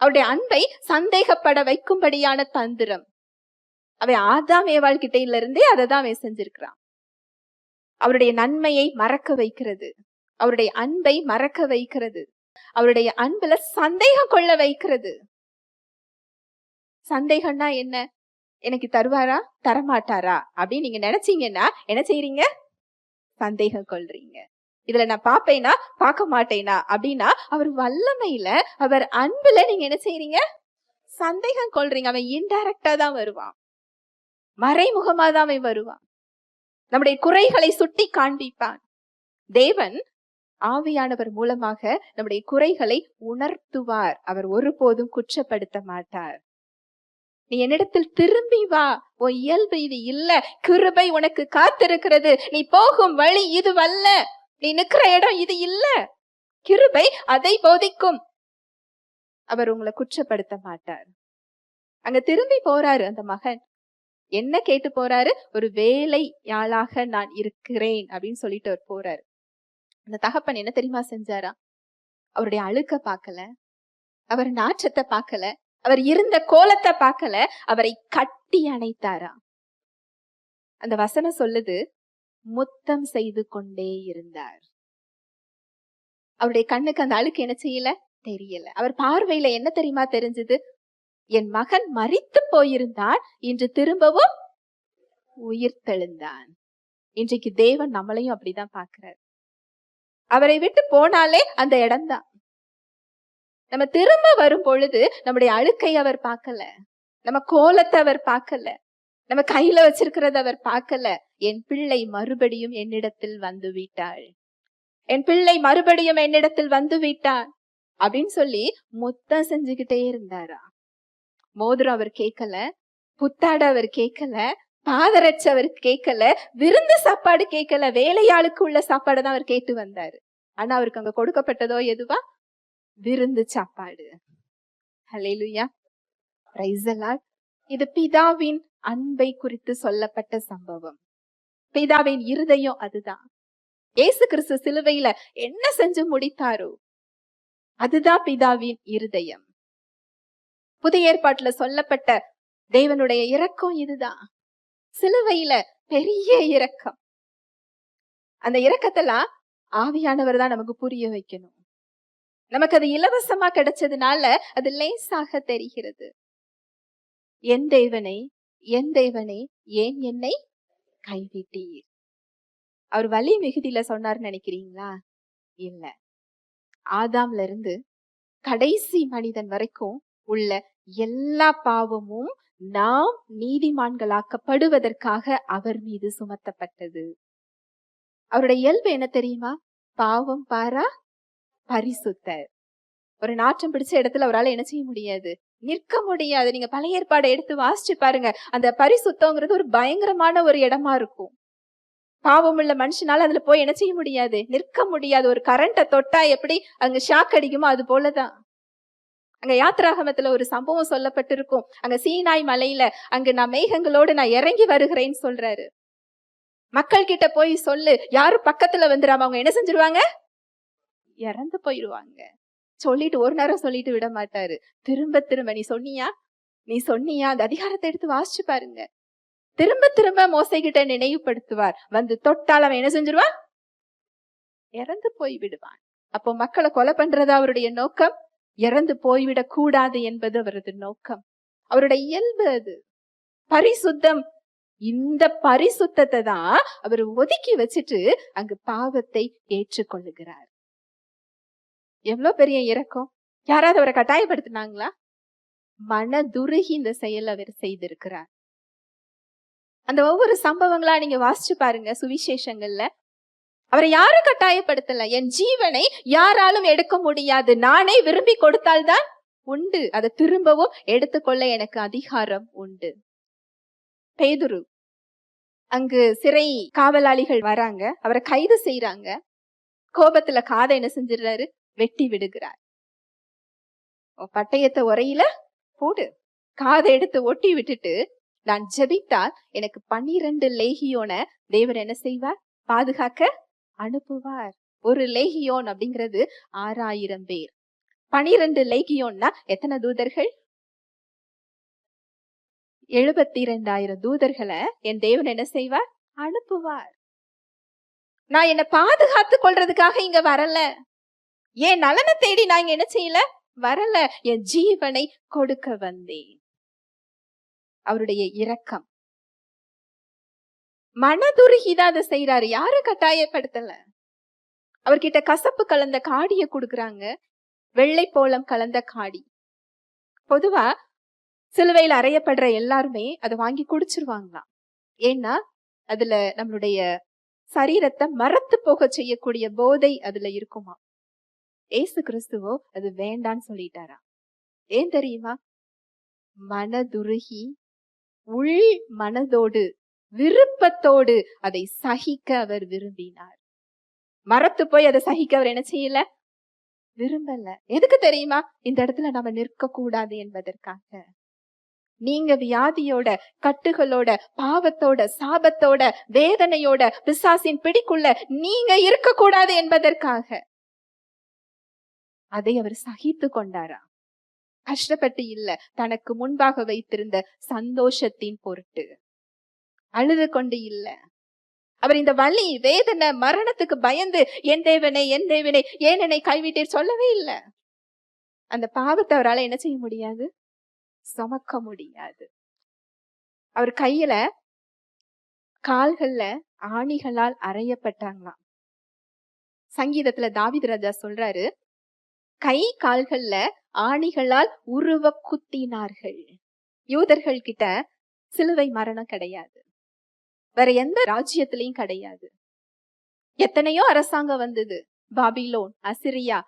அவருடைய அன்பை சந்தேகப்பட வைக்கும்படியான தந்திரம். அவன் ஆதாம் ஏவாள் கிட்டையில இருந்தே அதை தான் அவன் செஞ்சிருக்கிறான். அவருடைய நன்மையை மறக்க வைக்கிறது, அவருடைய அன்பை மறக்க வைக்கிறது, அவருடைய அன்புல சந்தேகம் கொள்ள வைக்கிறது. சந்தேகம்னா என்ன? எனக்கு தருவாரா தரமாட்டாரா அப்படின்னு நீங்க நினைச்சீங்கன்னா என்ன செய்யறீங்க? சந்தேகம் கொள்றீங்க. இதுல நான் பாப்பேனா பார்க்க மாட்டேனா அப்படின்னா அவர் வல்லமையில, அவர் அன்புல நீங்க என்ன செய்யறீங்க? சந்தேகம் கொள்றீங்க. அவன் இன்டைரக்டா தான் வருவான், மறைமுகமா தான் அவன் வருவான். நம்முடைய குறைகளை சுட்டி காண்பிப்பான். தேவன் ஆவியானவர் மூலமாக நம்முடைய குறைகளை உணர்த்துவார். அவர் ஒருபோதும் குற்றப்படுத்த மாட்டார். நீ என்னிடத்தில் திரும்பி வா, உன் இயல்பு இது இல்ல, கிருபை உனக்கு காத்திருக்கிறது, நீ போகும் வழி இதுவல்ல, நீ நிக்கிற இடம் இது இல்ல, கிருபை அதை போதிக்கும். அவர் உங்களை குற்றப்படுத்த மாட்டார். அங்க திரும்பி போறாரு அந்த மகன். என்ன கேட்டு போறாரு? ஒரு வேலையாளாக நான் இருக்கிறேன் அப்படின்னு சொல்லிட்டு அவர் போறாரு. அந்த தகப்பன் என்ன தெரியுமா செஞ்சாரா? அவருடைய அழுக்க பார்க்கல, அவர் நாற்றத்தை பார்க்கல, அவர் இருந்த கோலத்தை பார்க்கல, அவரை கட்டி அணைத்தாரா. அந்த வசனம் சொல்லுது, முத்தம் செய்து கொண்டே இருந்தார். அவருடைய கண்ணுக்கு அந்த அழுக்கு என்ன செய்யல? தெரியல. அவர் பார்வையில என்ன தெரியுமா தெரிஞ்சது? என் மகன் மரித்து போயிருந்தான், இன்று திரும்பவும் உயிர் தெழுந்தான். இன்றைக்கு தேவன் நம்மளையும் அப்படிதான் பார்க்கிறார். அவரை விட்டு போனாலே அந்த இடம்தான். நம்ம திரும்ப வரும் பொழுது நம்முடைய அழுக்கை அவர் பார்க்கல, நம்ம கோலத்தை அவர் பார்க்கல, நம்ம கையில வச்சிருக்கிறத அவர் பார்க்கல. என் பிள்ளை மறுபடியும் என்னிடத்தில் வந்து விட்டாள், என் பிள்ளை மறுபடியும் என்னிடத்தில் வந்து விட்டான் அப்படின்னு சொல்லி முத்தம் செஞ்சுக்கிட்டே இருந்தாரா. மோதிரம் அவர் கேட்கல, புத்தாட அவர் கேட்கல, பாதரட்ச அவர் கேட்கல, விருந்து சாப்பாடு கேட்கல, வேலையாளுக்கு உள்ள சாப்பாடு தான் அவர் கேட்டு வந்தாரு. ஆனா அவருக்கு அங்க கொடுக்கப்பட்டதோ எதுவா? விருந்து சாப்பாடு. ஹல்லேலூயா, பிரைஸ் தி லார்ட். இது பிதாவின் அன்பை குறித்து சொல்லப்பட்ட சம்பவம். பிதாவின் இருதயம் அதுதான். இயேசு கிறிஸ்து சிலுவையில என்ன செஞ்சு முடித்தாரோ அதுதான் பிதாவின் இருதயம். புதிய ஏற்பாட்டுல சொல்லப்பட்ட தேவனுடைய இரக்கம் இதுதான். சிலுவையில பெரிய இரக்கம். அந்த இரக்கத்தெல்லாம் ஆவியானவர் தான் நமக்கு புரிய வைக்கணும். நமக்கு அது இலவசமா கிடைச்சதுனால அது லேசாக தெரிகிறது. என் தேவனே, என் தேவனே, ஏன் என்னை கைவிட்டீர்? அவர் வலி மிகுதியில சொன்னார்னு நினைக்கிறீங்களா? இல்ல. ஆதாம்ல இருந்து கடைசி மனிதன் வரைக்கும் உள்ள எல்லா பாவமும் நாம் நீதிமான்களாக்கப்படுவதற்காக அவர் மீது சுமத்தப்பட்டது. அவருடைய இயல்பு என்ன தெரியுமா? பாவம் பாரா பரிசுத்தர். ஒரு நாற்றம் பிடிச்ச இடத்துல அவரால் என்ன செய்ய முடியாது? நிற்க முடியாது. நீங்க பழைய ஏற்பாடை எடுத்து வாசிச்சு பாருங்க. அந்த பரிசுத்தங்கிறது ஒரு பயங்கரமான ஒரு இடமா இருக்கும். பாவம் உள்ள மனுஷனால அதுல போய் என்ன செய்ய முடியாது? நிற்க முடியாது. ஒரு கரண்ட தொட்டா எப்படி அங்க ஷாக் அடிக்குமோ அது போலதான். அங்க யாத்திராகமத்துல ஒரு சம்பவம் சொல்லப்பட்டிருக்கும். அங்க சீனாய் மலையில அங்க நான் மேகங்களோடு நான் இறங்கி வருகிறேன்னு சொல்றாரு. மக்கள் கிட்ட போய் சொல்லு, யாரும் பக்கத்துல வந்துடாம. அவங்க என்ன செஞ்சிருவாங்க? இறந்து போயிருவாங்க. சொல்லிட்டு ஒரு நேரம் சொல்லிட்டு விட மாட்டாரு. திரும்ப திரும்ப நீ சொன்னியா அந்த அதிகாரத்தை எடுத்து வாசிச்சு பாருங்க. திரும்ப திரும்ப மோசே கிட்ட நினைவுபடுத்துவார். வந்து தொட்டால் அவன் என்ன செஞ்சிருவான்? இறந்து போய் விடுவான். அப்போ மக்களை கொலை பண்றதா அவருடைய நோக்கம்? இறந்து போய்விடக் கூடாது என்பது அவரது நோக்கம். அவருடைய இயல்பு அது. பரிசுத்தம். இந்த பரிசுத்தத்தை தான் அவர் ஒதுக்கி வச்சுட்டு அங்கு பாவத்தை ஏற்றுக்கொள்ளுகிறார். எவ்வளவு பெரிய இரக்கம்! யாராவது அவரை கட்டாயப்படுத்தினாங்களா? மனதுருகி இந்த செயல் அவர் செய்திருக்கிறார். அந்த ஒவ்வொரு சம்பவங்களா நீங்க வாசிச்சு பாருங்க சுவிசேஷங்கள்ல. அவரை யாரும் கட்டாயப்படுத்தல. என் ஜீவனை யாராலும் எடுக்க முடியாது. நானே விரும்பி கொடுத்தால்தான் உண்டு. அதை திரும்பவும் எடுத்துக்கொள்ள எனக்கு அதிகாரம் உண்டு. பேதுரு, அங்கு சிறை காவலாளிகள் வராங்க, அவரை கைது செய்யறாங்க. கோபத்துல காதை என்ன செஞ்சிடறாரு? வெட்டி விடுகிறார். பட்டயத்தை உரையில போடு, காதை எடுத்து ஒட்டி விட்டுட்டு, நான் ஜெபித்தால் எனக்கு 12 லேகியோன தேவன் என்ன செய்வார்? பாதுகாக்க அனுப்புவார். ஒரு லேகியோன் அப்படிங்கிறது 6000 பேர். 12 லேகியோன்னா எத்தனை தூதர்கள்? 72,000 தூதர்களை என் தேவன் என்ன செய்வார்? அனுப்புவார். நான் என்னை பாதுகாத்து கொள்றதுக்காக இங்க வரல. என் நலனை தேடி நான் இங்க என்ன செய்யல? வரல. என் ஜீவனை கொடுக்க வந்தேன். அவருடைய இரக்கம். மனதுருகிதான் அதை செய்யறாரு. யாரும் கட்டாயப்படுத்தல. அவர்கிட்ட கசப்பு கலந்த காடிய கொடுக்கறாங்க. வெள்ளை போலம் கலந்த காடி. பொதுவா சிலுவையில் அறையப்படுற எல்லாருமே அதை வாங்கி குடிச்சிருவாங்களாம். ஏன்னா அதுல நம்மளுடைய சரீரத்தை மரத்து போக செய்யக்கூடிய போதை அதுல இருக்குமா. ஏசு கிறிஸ்துவோ அது வேண்டான்னு சொல்லிட்டாரா. ஏன் தெரியுமா? மனதுருகி உள் மனதோடு விருப்பத்தோடு அதை சகிக்க அவர் விரும்பினார். மரத்து போய் அதை சகிக்க அவர் என்ன செய்யல? விரும்பல. எதுக்கு தெரியுமா? இந்த இடத்துல நம்ம நிற்க கூடாது என்பதற்காக. நீங்க வியாதியோட, கட்டுகளோட, பாவத்தோட, சாபத்தோட, வேதனையோட, பிசாசின் பிடிக்குள்ள நீங்க இருக்க கூடாது என்பதற்காக அதை அவர் சகித்து கொண்டாரா. கஷ்டப்பட்டு இல்ல, தனக்கு முன்பாக வைத்திருந்த சந்தோஷத்தின் பொருட்டு. அழுது கொண்டு இல்ல. அவர் இந்த வலி, வேதனை, மரணத்துக்கு பயந்து என் தேவனே, என் தேவனே, ஏன் என்னை கைவிட்டீர் சொல்லவே இல்லை. அந்த பாவத்தை அவரால் என்ன செய்ய முடியாது? சுமக்க முடியாது. அவர் கையில கால்கள்ல ஆணிகளால் அறையப்பட்டாங்களாம். சங்கீதத்துல தாவீது ராஜா சொல்றாரு, கை கால்கள்ல ஆணிகளால் உருவ குத்தினார்கள். யூதர்கள் கிட்ட சிலுவை மரணம் கிடையாது. வேற எந்த ராஜ்யத்திலையும் கிடையாது. எத்தனையோ அரசாங்கம் வந்தது. பாபிலோன், அசிரியா,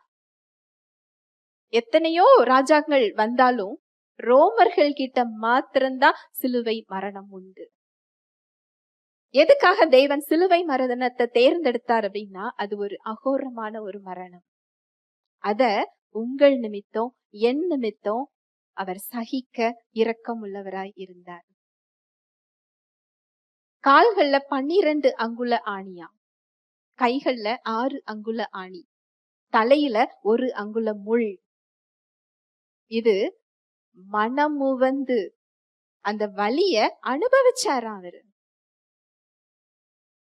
எத்தனையோ ராஜாக்கள் வந்தாலும் ரோமர்கள் கிட்ட மாத்திரம்தான் சிலுவை மரணம் உண்டு. எதுக்காக தேவன் சிலுவை மரணத்தை தேர்ந்தெடுத்தார் அப்படின்னா, அது ஒரு அகோரமான ஒரு மரணம். அத உங்கள் நிமித்தம், என் நிமித்தம் அவர் சகிக்க இரக்கம் உள்ளவராய் இருந்தார். கால்கள்ல 12 அங்குல ஆணியா, கைகள்ல 6 அங்குல ஆணி, தலையில 1 அங்குல முள். இது மனமுவந்து அந்த வலிய அனுபவிச்சாரா அவரு.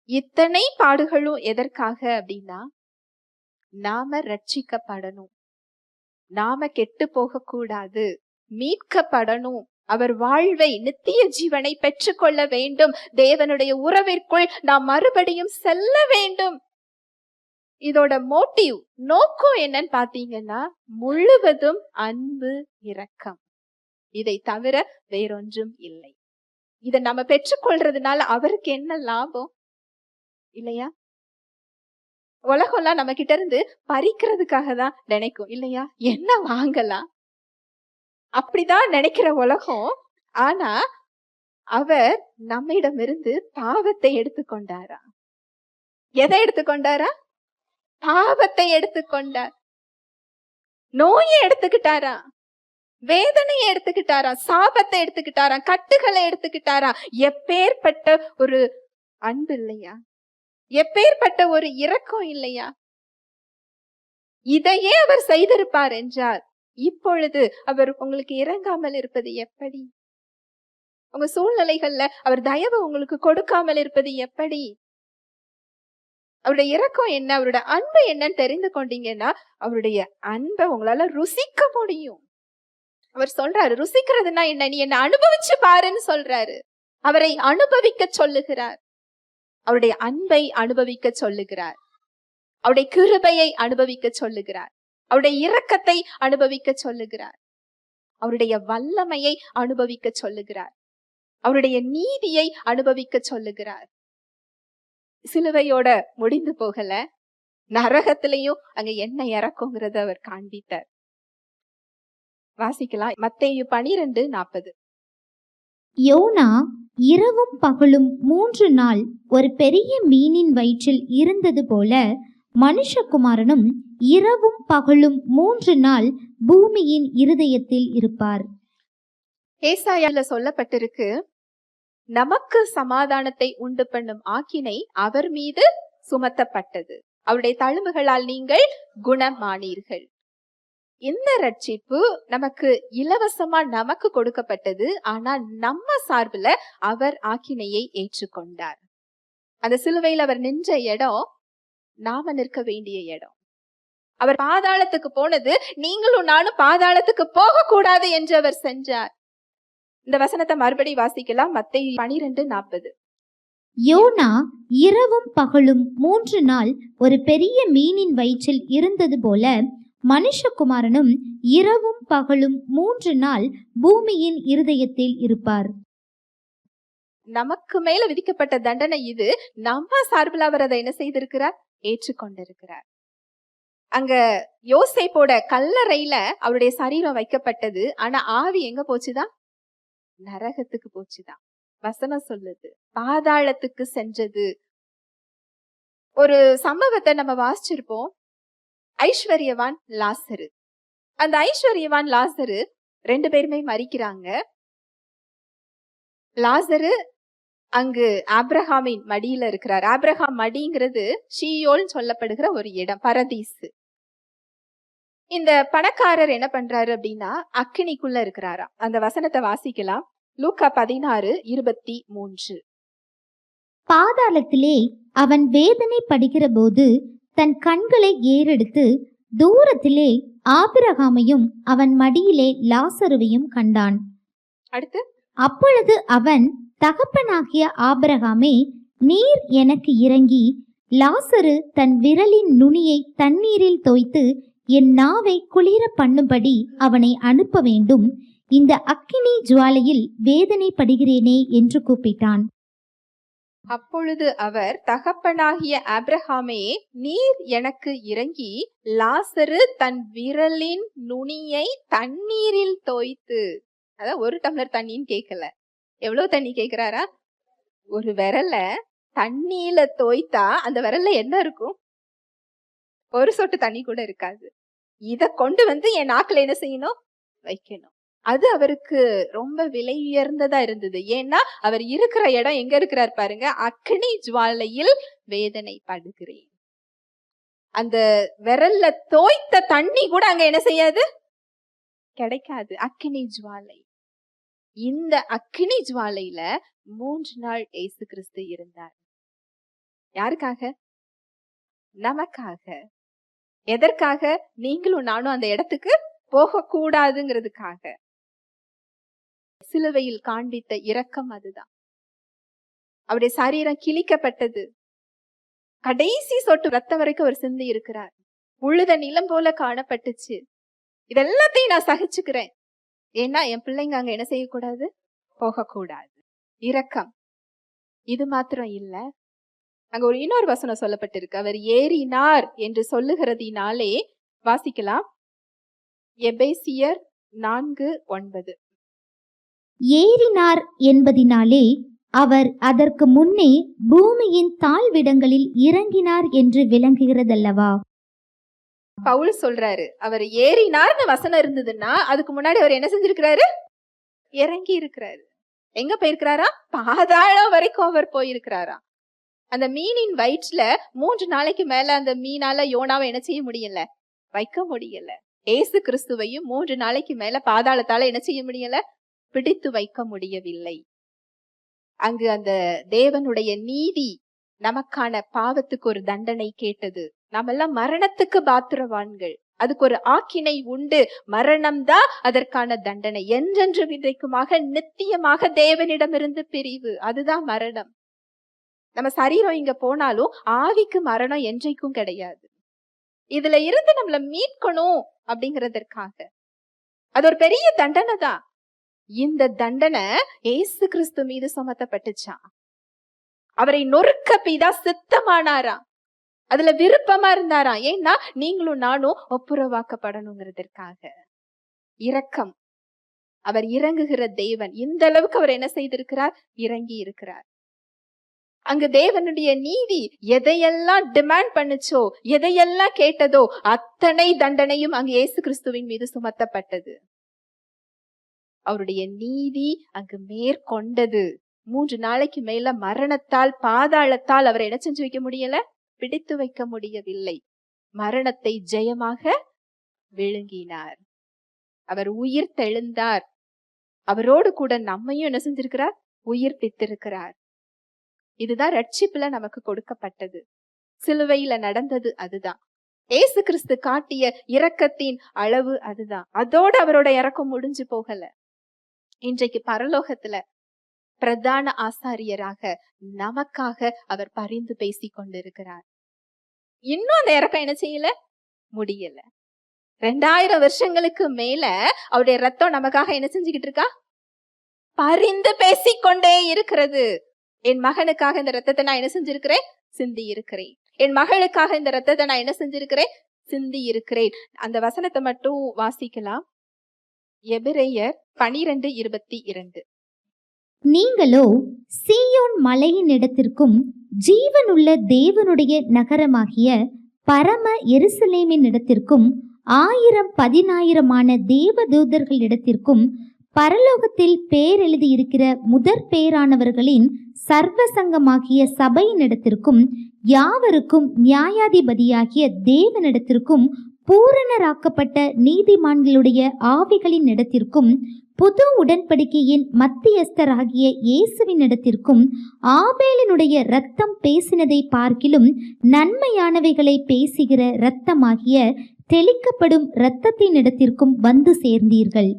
இத்தனை பாடுகளும் எதற்காக அப்படின்னா, நாம ரட்சிக்கப்படணும், நாம கெட்டு போக கூடாது, மீட்கப்படணும், அவர் வாழ்வை நித்திய ஜீவனை பெற்றுக்கொள்ள வேண்டும், தேவனுடைய உறவிற்குள் நாம் மறுபடியும் செல்ல வேண்டும். இதோட மோட்டிவ், நோக்கம் என்னன்னு பாத்தீங்கன்னா, முழுவதும் அன்பு, இரக்கம். இதை தவிர வேறொன்றும் இல்லை. இதை நம்ம பெற்றுக்கொள்றதுனால அவருக்கு என்ன லாபம் இல்லையா? உலகம்லாம் நம்ம கிட்ட இருந்து பறிக்கிறதுக்காக தான் நினைக்கும் இல்லையா? என்ன வாங்கலாம் அப்படிதான் நினைக்கிற உலகம். ஆனா அவர் நம்மிடமிருந்து பாவத்தை எடுத்துக்கொண்டாரா? எதை எடுத்துக்கொண்டாரா? பாவத்தை எடுத்துக்கொண்டார். நோயை எடுத்துக்கிட்டாரா? வேதனையை எடுத்துக்கிட்டாரா? சாபத்தை எடுத்துக்கிட்டாரா? கட்டுகளை எடுத்துக்கிட்டாரா? எப்பேற்பட்ட ஒரு அன்பு இல்லையா? எப்பேற்பட்ட ஒரு இரக்கம் இல்லையா? இதையே அவர் செய்திருப்பார் என்றால் இப்பொழுது அவர் உங்களுக்கு இறங்காமல் இருப்பது எப்படி? உங்க சூழ்நிலைகள்ல அவர் தயவு உங்களுக்கு கொடுக்காமல் இருப்பது எப்படி? அவருடைய இரக்கம் என்ன, அவருடைய அன்பு என்னன்னு தெரிந்து கொண்டீங்கன்னா அவருடைய அன்பை உங்களால ருசிக்க முடியும். அவர் சொல்றாரு, ருசிக்கிறதுனா என்ன, நீ என்ன அனுபவிச்சு பாருன்னு சொல்றாரு. அவரை அனுபவிக்க சொல்லுகிறார், அவருடைய அன்பை அனுபவிக்க சொல்லுகிறார், அவருடைய கிருபையை அனுபவிக்க சொல்லுகிறார், அவருடைய இரக்கத்தை அனுபவிக்க சொல்லுகிறார், அவருடைய வல்லமையை அனுபவிக்க சொல்லுகிறார், அவருடைய நீதியை அனுபவிக்க சொல்லுகிறார். சிலுவையோட முடிந்து போகல, நரகத்திலையும் அங்க என்ன இறக்குங்கிறத அவர் காண்பித்தார். வாசிக்கலாம், மத்தேயு 12:40. யோனா இரவும் பகலும் 3 நாள் ஒரு பெரிய மீனின் வயிற்றில் இருந்தது போல மனுஷகுமாரனும் இரவும் பகலும் 3 நாள் பூமியின் இருதயத்தில் இருப்பார். ஏசாயால சொல்லப்பட்டிருக்கு, நமக்கு சமாதானத்தை உண்டு பண்ணும் ஆக்கினை அவர் மீது சுமத்தப்பட்டது, அவருடைய தழும்புகளால் நீங்கள் குணமானீர்கள். இந்த ரட்சிப்பு நமக்கு இலவசமா நமக்கு கொடுக்கப்பட்டது. ஆனா நம்ம சார்புல அவர் ஆக்கினையை ஏற்றுக்கொண்டார். அந்த சிலுவையில் அவர் நின்ற இடம் நாம நிற்க வேண்டிய இடம். அவர் பாதாளத்துக்கு போனது நீங்களும் நானும் பாதாளத்துக்கு போக கூடாது என்று அவர் சென்றார். இந்த வசனத்தை மறுபடி வாசிக்கலாம், மத்தேயு 12:40. யோனா இரவும் பகலும் 3 நாள் ஒரு பெரிய மீனின் வயிற்றில் இருந்தது போல மனுஷகுமாரனும் இரவும் பகலும் 3 நாள் பூமியின் இருதயத்தில் இருப்பார். நமக்கு மேல விதிக்கப்பட்ட தண்டனை இது. நம்ம சார்பில் அவர் அதை என்ன செய்திருக்கிறார்? ஏற்றுக்கொண்டிருக்கிறார். அங்க யோசேப்போட கல்லறையில அவருடைய சரீரம் வைக்கப்பட்டது. ஆனா ஆவி எங்க போச்சுதான்? நரகத்துக்கு போச்சுதான். வசனம் சொல்லுது, பாதாளத்துக்கு சென்றது. ஒரு சம்பவத்தை நம்ம வாசிச்சிருப்போம். ஐஸ்வர்யவான் லாசரு. அந்த ஐஸ்வர்யவான் லாசரு 2 பேருமே மரிக்கிறாங்க. லாசரு அங்கு ஆபிரகாமின் மடியில இருக்கிறார். ஆபிரகாம் மடிங்கிறது ஷீயோல் சொல்லப்படுகிற ஒரு இடம், பரதீசு. இந்த பணக்காரர் என்ன பண்றாரு அப்படின்னா அக்கினிக்குள்ள இருக்கிறாரா. அந்த வசனத்தை வாசிக்கலாம், லூக்கா 16:23. பாதாளத்திலே அவன் வேதனை படுகிற போது தன் கண்களை ஏறெடுத்து தூரத்திலே ஆபிரகாமையும் அவன் மடியிலே லாசருவையும் கண்டான். அடுத்து, அப்பொழுது அவன், தகப்பனாகிய ஆபிரகாமே, நீர் எனக்கு இறங்கி லாசரு தன் விரலின் நுனியை தண்ணீரில் தோய்த்து என் நாவை குளிர பண்ணும்படி அவனை அனுப்ப வேண்டும், இந்த அக்கினி ஜுவாலையில் வேதனைப்படுகிறேனே என்று கூப்பிட்டான். அப்பொழுது அவர், தகப்பனாகிய ஆபிரகாமே, நீர் எனக்கு இறங்கி லாசரு தன் விரலின் நுனியை தண்ணீரில் தோய்த்து, அதான் 1 டம்ளர் தண்ணின்னு கேட்கல, எவ்வளவு தண்ணி கேட்கிறாரா? ஒரு விரல தண்ணியில தோய்த்தா அந்த விரல்ல என்ன இருக்கும்? ஒரு சொட்டு தண்ணி கூட இருக்காது. இத கொண்டு வந்து என் நாக்குல என்ன செய்யணும்? வைக்கணும். அது அவருக்கு ரொம்ப விலை உயர்ந்ததா இருந்தது. ஏன்னா அவர் இருக்கிற இடம் எங்க இருக்கிறார் பாருங்க, அக்கினி ஜுவாலையில் வேதனைப்படுகிறேன். அந்த விரல்ல தோய்த்த தண்ணி கூட அங்க என்ன செய்யாது? கிடைக்காது. அக்கினி ஜுவாலை. இந்த அக்கினி ஜுவாலையில 3 நாள் இயேசு கிறிஸ்து இருந்தார். யாருக்காக? நமக்காக. எதற்காக? நீங்களும் நானும் அந்த இடத்துக்கு போக கூடாதுங்கிறதுக்காக. சிலுவையில் காண்பித்த இரக்கம் அதுதான். அவருடைய சரீரம் கிழிக்கப்பட்டது. கடைசி சொட்டு ரத்தம் வரைக்கும் அவர் சிந்தி இருக்கிறார். உழுத நிலம் போல காணப்பட்டுச்சு. இதெல்லாத்தையும் நான் சகிச்சுக்கிறேன். ஏன்னா என் பிள்ளைங்க அங்க என்ன செய்யக்கூடாது? போகக்கூடாது. இரக்கம். இது மாத்திரம் இல்ல, அங்க ஒரு இன்னொரு வசனம் சொல்லப்பட்டிருக்கு. அவர் ஏறினார் என்று சொல்லுகிறதினாலே, வாசிக்கலாம், எபேசியர் 4:9. ஏறினார் என்பதினாலே அவர் அதற்கு முன்னே பூமியின் தாழ்விடங்களில் இறங்கினார் என்று விளங்குகிறதல்லவா? பவுல் சொல்றாரு, அவர் ஏறினார்னு வசனம் இருந்ததுன்னா அதுக்கு முன்னாடி அவர் என்ன செஞ்சிருக்கிறாரு? இறங்கி இருக்கிறாரு. எங்க போயிருக்கிறாரா? பாதாளம் வரைக்கும் அவர் போயிருக்கிறாரா. அந்த மீனின் வயிற்றுல 3 நாளைக்கு மேல அந்த மீனால யோனாவை என்ன செய்ய முடியல? வைக்க முடியல. ஏசு கிறிஸ்துவையும் 3 நாளைக்கு மேல பாதாளத்தால என்ன செய்ய முடியல? பிடித்து வைக்க முடியவில்லை. அங்கு அந்த தேவனுடைய நீதி நமக்கான பாவத்துக்கு ஒரு தண்டனை கேட்டது. நாமெல்லாம் மரணத்துக்கு பாத்திரவான்கள். அதுக்கு ஒரு ஆக்கினை உண்டு. மரணம்தான் அதற்கான தண்டனை. என்றென்று விதைக்குமாக நித்தியமாக தேவனிடமிருந்து பிரிவு. அதுதான் மரணம். நம்ம சரீரம் இங்க போனாலும் ஆவிக்கு மரணம் என்றைக்கும் கிடையாது. இதுல இருந்து நம்மள மீட்கணும் அப்படிங்கிறதற்காக அது ஒரு பெரிய தண்டனை தான். இந்த தண்டனை ஏசு கிறிஸ்து மீது சுமத்தப்பட்டுச்சா? அவரை நொறுக்க பிதா சித்தமானாரா? அதுல விருப்பமா இருந்தாரா? ஏன்னா நீங்களும் நானும் ஒப்புரவாக்கப்படணுங்கிறதற்காக. இரக்கம். அவர் இறங்குகிற தேவன். இந்த அளவுக்கு அவர் என்ன செய்திருக்கிறார்? இறங்கி இருக்கிறார். அங்கு தேவனுடைய நீதி எதையெல்லாம் டிமாண்ட் பண்ணுச்சோ, எதையெல்லாம் கேட்டதோ, அத்தனை தண்டனையும் அங்கு இயேசு கிறிஸ்துவின் மீது சுமத்தப்பட்டது. அவருடைய நீதி அங்கு மேற்கொண்டது. 3 நாளைக்கு மேல மரணத்தால் பாதாளத்தால் அவரை என்ன செஞ்சு வைக்க முடியல? பிடித்து வைக்க முடியவில்லை. மரணத்தை ஜெயமாக விழுங்கினார். அவர் உயிர் தெழுந்தார். அவரோடு கூட நம்மையும் என்ன செஞ்சிருக்கிறார்? உயிர்ப்பித்திருக்கிறார். இதுதான் ரட்சிப்புல நமக்கு கொடுக்கப்பட்டது. சிலுவையில நடந்தது அதுதான். ஏசு கிறிஸ்து காட்டிய இரக்கத்தின் அளவு அதுதான். அதோட அவரோட இரக்கம் முடிஞ்சு போகல. இன்றைக்கு பரலோகத்துல பிரதான ஆசாரியராக நமக்காக அவர் பரிந்து பேசி கொண்டிருக்கிறார். இன்னும் அந்த இரக்கம் என்ன செய்யல? முடியல. 2000 வருஷங்களுக்கு மேல அவருடைய ரத்தம் நமக்காக என்ன செஞ்சுக்கிட்டு இருக்கா? பரிந்து பேசிக்கொண்டே இருக்கிறது. என் மகனுக்காக இந்த ரத்தத்தை நான் என்ன செஞ்சிருக்கிறேன்? சிந்தி இருக்கிறேன். என் மகளுக்காக இந்த ரத்தத்தை நான் என்ன செஞ்சிருக்கிறேன்? சிந்தி இருக்கிறேன். அந்த வசனத்தை மட்டும் வாசிக்கலாம். எபிரேயர் 12:22. நீங்களோ சீயோன் மலையின் இடத்திற்கும் ஜீவனுள்ள தேவனுடைய நகரமாகிய பரம எருசலேமின் இடத்திற்கும் 1000-10,000 தேவதூதர்களிடத்திற்கும் பரலோகத்தில் பேர் எழுதியிருக்கிற முதற் பேரானவர்களின் சர்வசங்கமாகிய சபையினிடத்திற்கும் யாவருக்கும் நியாயாதிபதியாகிய தேவனிடத்திற்கும் பூரணராக்கப்பட்ட நீதிமான்களுடைய ஆவிகளின் இடத்திற்கும் புது உடன்படிக்கையின் மத்தியஸ்தராகிய இயேசுவின் இடத்திற்கும் ஆபேலினுடைய இரத்தம் பேசினதை பார்க்கிலும் நன்மையானவைகளை பேசுகிற இரத்தமாகிய தெளிக்கப்படும் இரத்தத்தின் இடத்திற்கும் வந்து சேர்ந்தீர்கள்.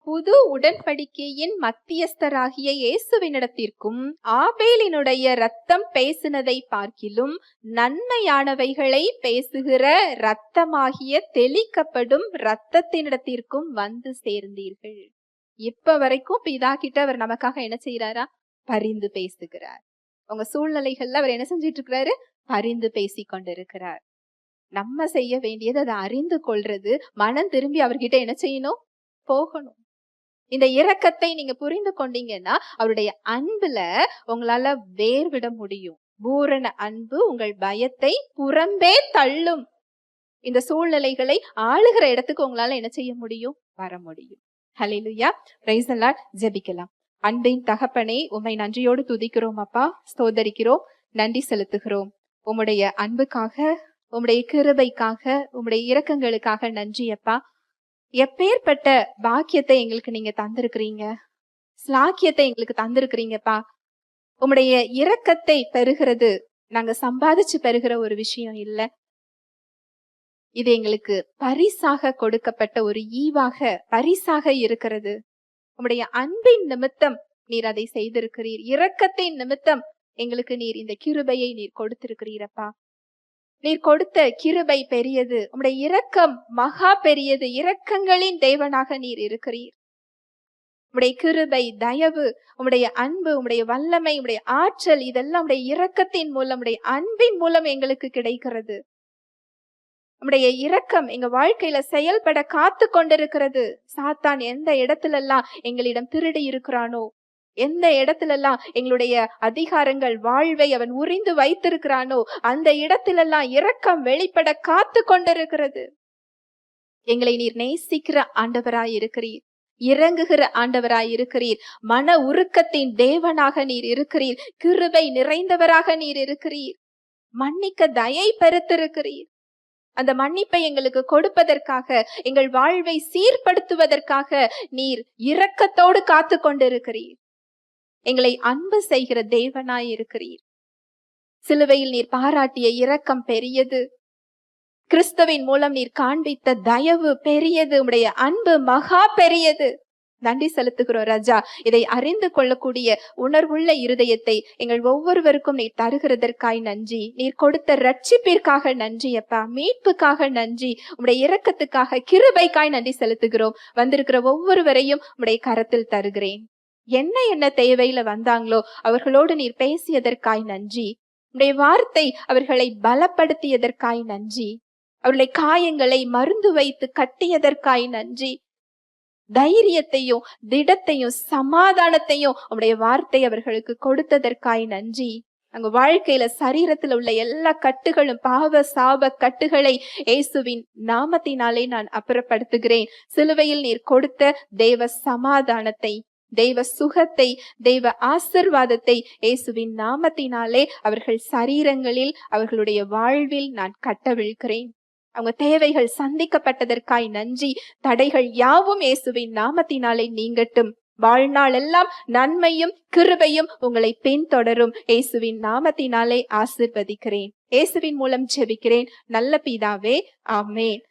புது உடன்படிக்கையின் மத்தியஸ்தராகிய இயேசுவினிடத்திற்கும் ஆபேலினுடைய இரத்தம் பேசினதை பார்க்கிலும் நன்மையானவைகளை பேசுகிற இரத்தமாகிய தெளிக்கப்படும் இரத்தத்தினிடத்திற்கும் வந்து சேர்ந்தீர்கள். இப்ப வரைக்கும் பிதா கிட்ட அவர் நமக்காக என்ன செய்யறாரா? பரிந்து பேசுகிறார். உங்க சூழ்நிலைகள்ல அவர் என்ன செஞ்சிட்டு இருக்கிறாரு? பரிந்து பேசி கொண்டிருக்கிறார். நம்ம செய்ய வேண்டியது அதை அறிந்து கொள்றது. மனம் திரும்பி அவர்கிட்ட என்ன செய்யணும்? போகணும். இந்த இரக்கத்தை நீங்க புரிந்து கொண்டீங்கன்னா அவருடைய அன்புல உங்களால வேர்விட முடியும். பூரண அன்பு உங்கள் பயத்தை புறம்பே தள்ளும். இந்த சூழ்நிலைகளை ஆளுகிற இடத்துக்கு உங்களால என்ன செய்ய முடியும்? வர முடியும். ஹல்லேலூயா. Praise the Lord. ஜெபிக்கலாம். அன்பின் தகப்பனே, உம்மை நன்றியோடு துதிக்கிறோம் அப்பா, ஸ்தோத்தரிக்கிறோம், நன்றி செலுத்துகிறோம். உம்முடைய அன்புக்காக, உம்முடைய கிருபைக்காக, உம்முடைய இரக்கங்களுக்காக நன்றி அப்பா. எப்பேற்பட்ட பாக்கியத்தை எங்களுக்கு நீங்க தந்திருக்கிறீங்க, ஸ்லாக்கியத்தை எங்களுக்கு தந்திருக்கிறீங்கப்பா. உம்முடைய இரக்கத்தை பெறுகிறது நாங்க சம்பாதிச்சு பெறுகிற ஒரு விஷயம் இல்ல. இது எங்களுக்கு பரிசாக கொடுக்கப்பட்ட ஒரு ஈவாக பரிசாக இருக்கிறது. உம்முடைய அன்பின் நிமித்தம் நீர் அதை செய்திருக்கிறீர். இரக்கத்தின் நிமித்தம் எங்களுக்கு நீர் இந்த கிருபையை நீர் கொடுத்திருக்கிறீரப்பா. நீர் கொடுத்த கிருபை பெரியது. உம்முடைய இரக்கம் மகா பெரியது. இரக்கங்களின் தேவனாக நீர் இருக்கிறீர். உம்முடைய கிருபை, தயவு, உம்முடைய அன்பு, உம்முடைய வல்லமை, உம்முடைய ஆற்றல் இதெல்லாம் உம்முடைய இரக்கத்தின் மூலம், உம்முடைய அன்பின் மூலம் எங்களுக்கு கிடைக்கிறது. உம்முடைய இரக்கம் எங்க வாழ்க்கையில செயல்பட காத்து கொண்டிருக்கிறது. சாத்தான் எந்த இடத்துல எல்லாம் எங்களிடம் திருடி இருக்கிறானோ, எந்த இடத்துல எல்லாம் எங்களுடைய அதிகாரங்கள், வாழ்வை அவன் உரிந்து வைத்திருக்கிறானோ, அந்த இடத்திலெல்லாம் இரக்கம் வெளிப்பட காத்து கொண்டிருக்கிறது. எங்களை நீர் நேசிக்கிற ஆண்டவராய் இருக்கிறீர். இறங்குகிற ஆண்டவராய் இருக்கிறீர். மன உருக்கத்தின் தேவனாக நீர் இருக்கிறீர். கிருபை நிறைந்தவராக நீர் இருக்கிறீர். மன்னிக்க தயை பெருத்திருக்கிறீர். அந்த மன்னிப்பை எங்களுக்கு கொடுப்பதற்காக, எங்கள் வாழ்வை சீர்படுத்துவதற்காக நீர் இரக்கத்தோடு காத்து கொண்டிருக்கிறீர். எங்களை அன்பு செய்கிற தேவனாய் இருக்கிறீர். சிலுவையில் நீர் பாராட்டிய இரக்கம் பெரியது. கிறிஸ்துவின் மூலம் நீர் காண்பித்த தயவு பெரியது. உம்முடைய அன்பு மகா பெரியது. நன்றி செலுத்துகிறோம் ராஜா. இதை அறிந்து கொள்ளக்கூடிய உணர்வுள்ள இருதயத்தை எங்கள் ஒவ்வொருவருக்கும் நீர் தருகிறதற்காய் நன்றி. நீர் கொடுத்த ரட்சிப்பிற்காக நன்றி அப்பா. மீட்புக்காக நன்றி. உம்முடைய இரக்கத்துக்காக, கிருபைக்காய் நன்றி செலுத்துகிறோம். வந்திருக்கிற ஒவ்வொருவரையும் உம்முடைய கரத்தில் தருகிறேன். என்ன தேவையில வந்தாங்களோ அவர்களோடு நீர் பேசியதற்காய் நன்றி. உம்முடைய வார்த்தை அவர்களை பலப்படுத்தியதற்காய் நன்றி. அவர்களை காயங்களை மருந்து வைத்து கட்டியதற்காய் நன்றி. தைரியத்தையும் திடத்தையும் சமாதானத்தையும் உம்முடைய வார்த்தை அவர்களுக்கு கொடுத்ததற்காய் நன்றி. அங்க வாழ்க்கையில சரீரத்துல உள்ள எல்லா கட்டுகளும், பாவ சாப கட்டுகளை இயேசுவின் நாமத்தினாலே நான் அப்புறப்படுத்துகிறேன். சிலுவையில் நீர் கொடுத்த தேவ சமாதானத்தை, தெய்வ சுகத்தை, தெய்வ ஆசிர்வாதத்தை இயேசுவின் நாமத்தினாலே அவர்கள் சரீரங்களில், அவர்களுடைய வாழ்வில் நான் கட்டவிழ்கிறேன். அவங்க தேவைகள் சந்திக்கப்பட்டதற்காய் நன்றி. தடைகள் யாவும் இயேசுவின் நாமத்தினாலே நீங்கட்டும். வாழ்நாள் எல்லாம் நன்மையும் கிருபையும் உங்களை பின்தொடரும். இயேசுவின் நாமத்தினாலே ஆசீர்வதிக்கிறேன். இயேசுவின் மூலம் ஜெபிக்கிறேன் நல்ல பிதாவே, ஆமென்.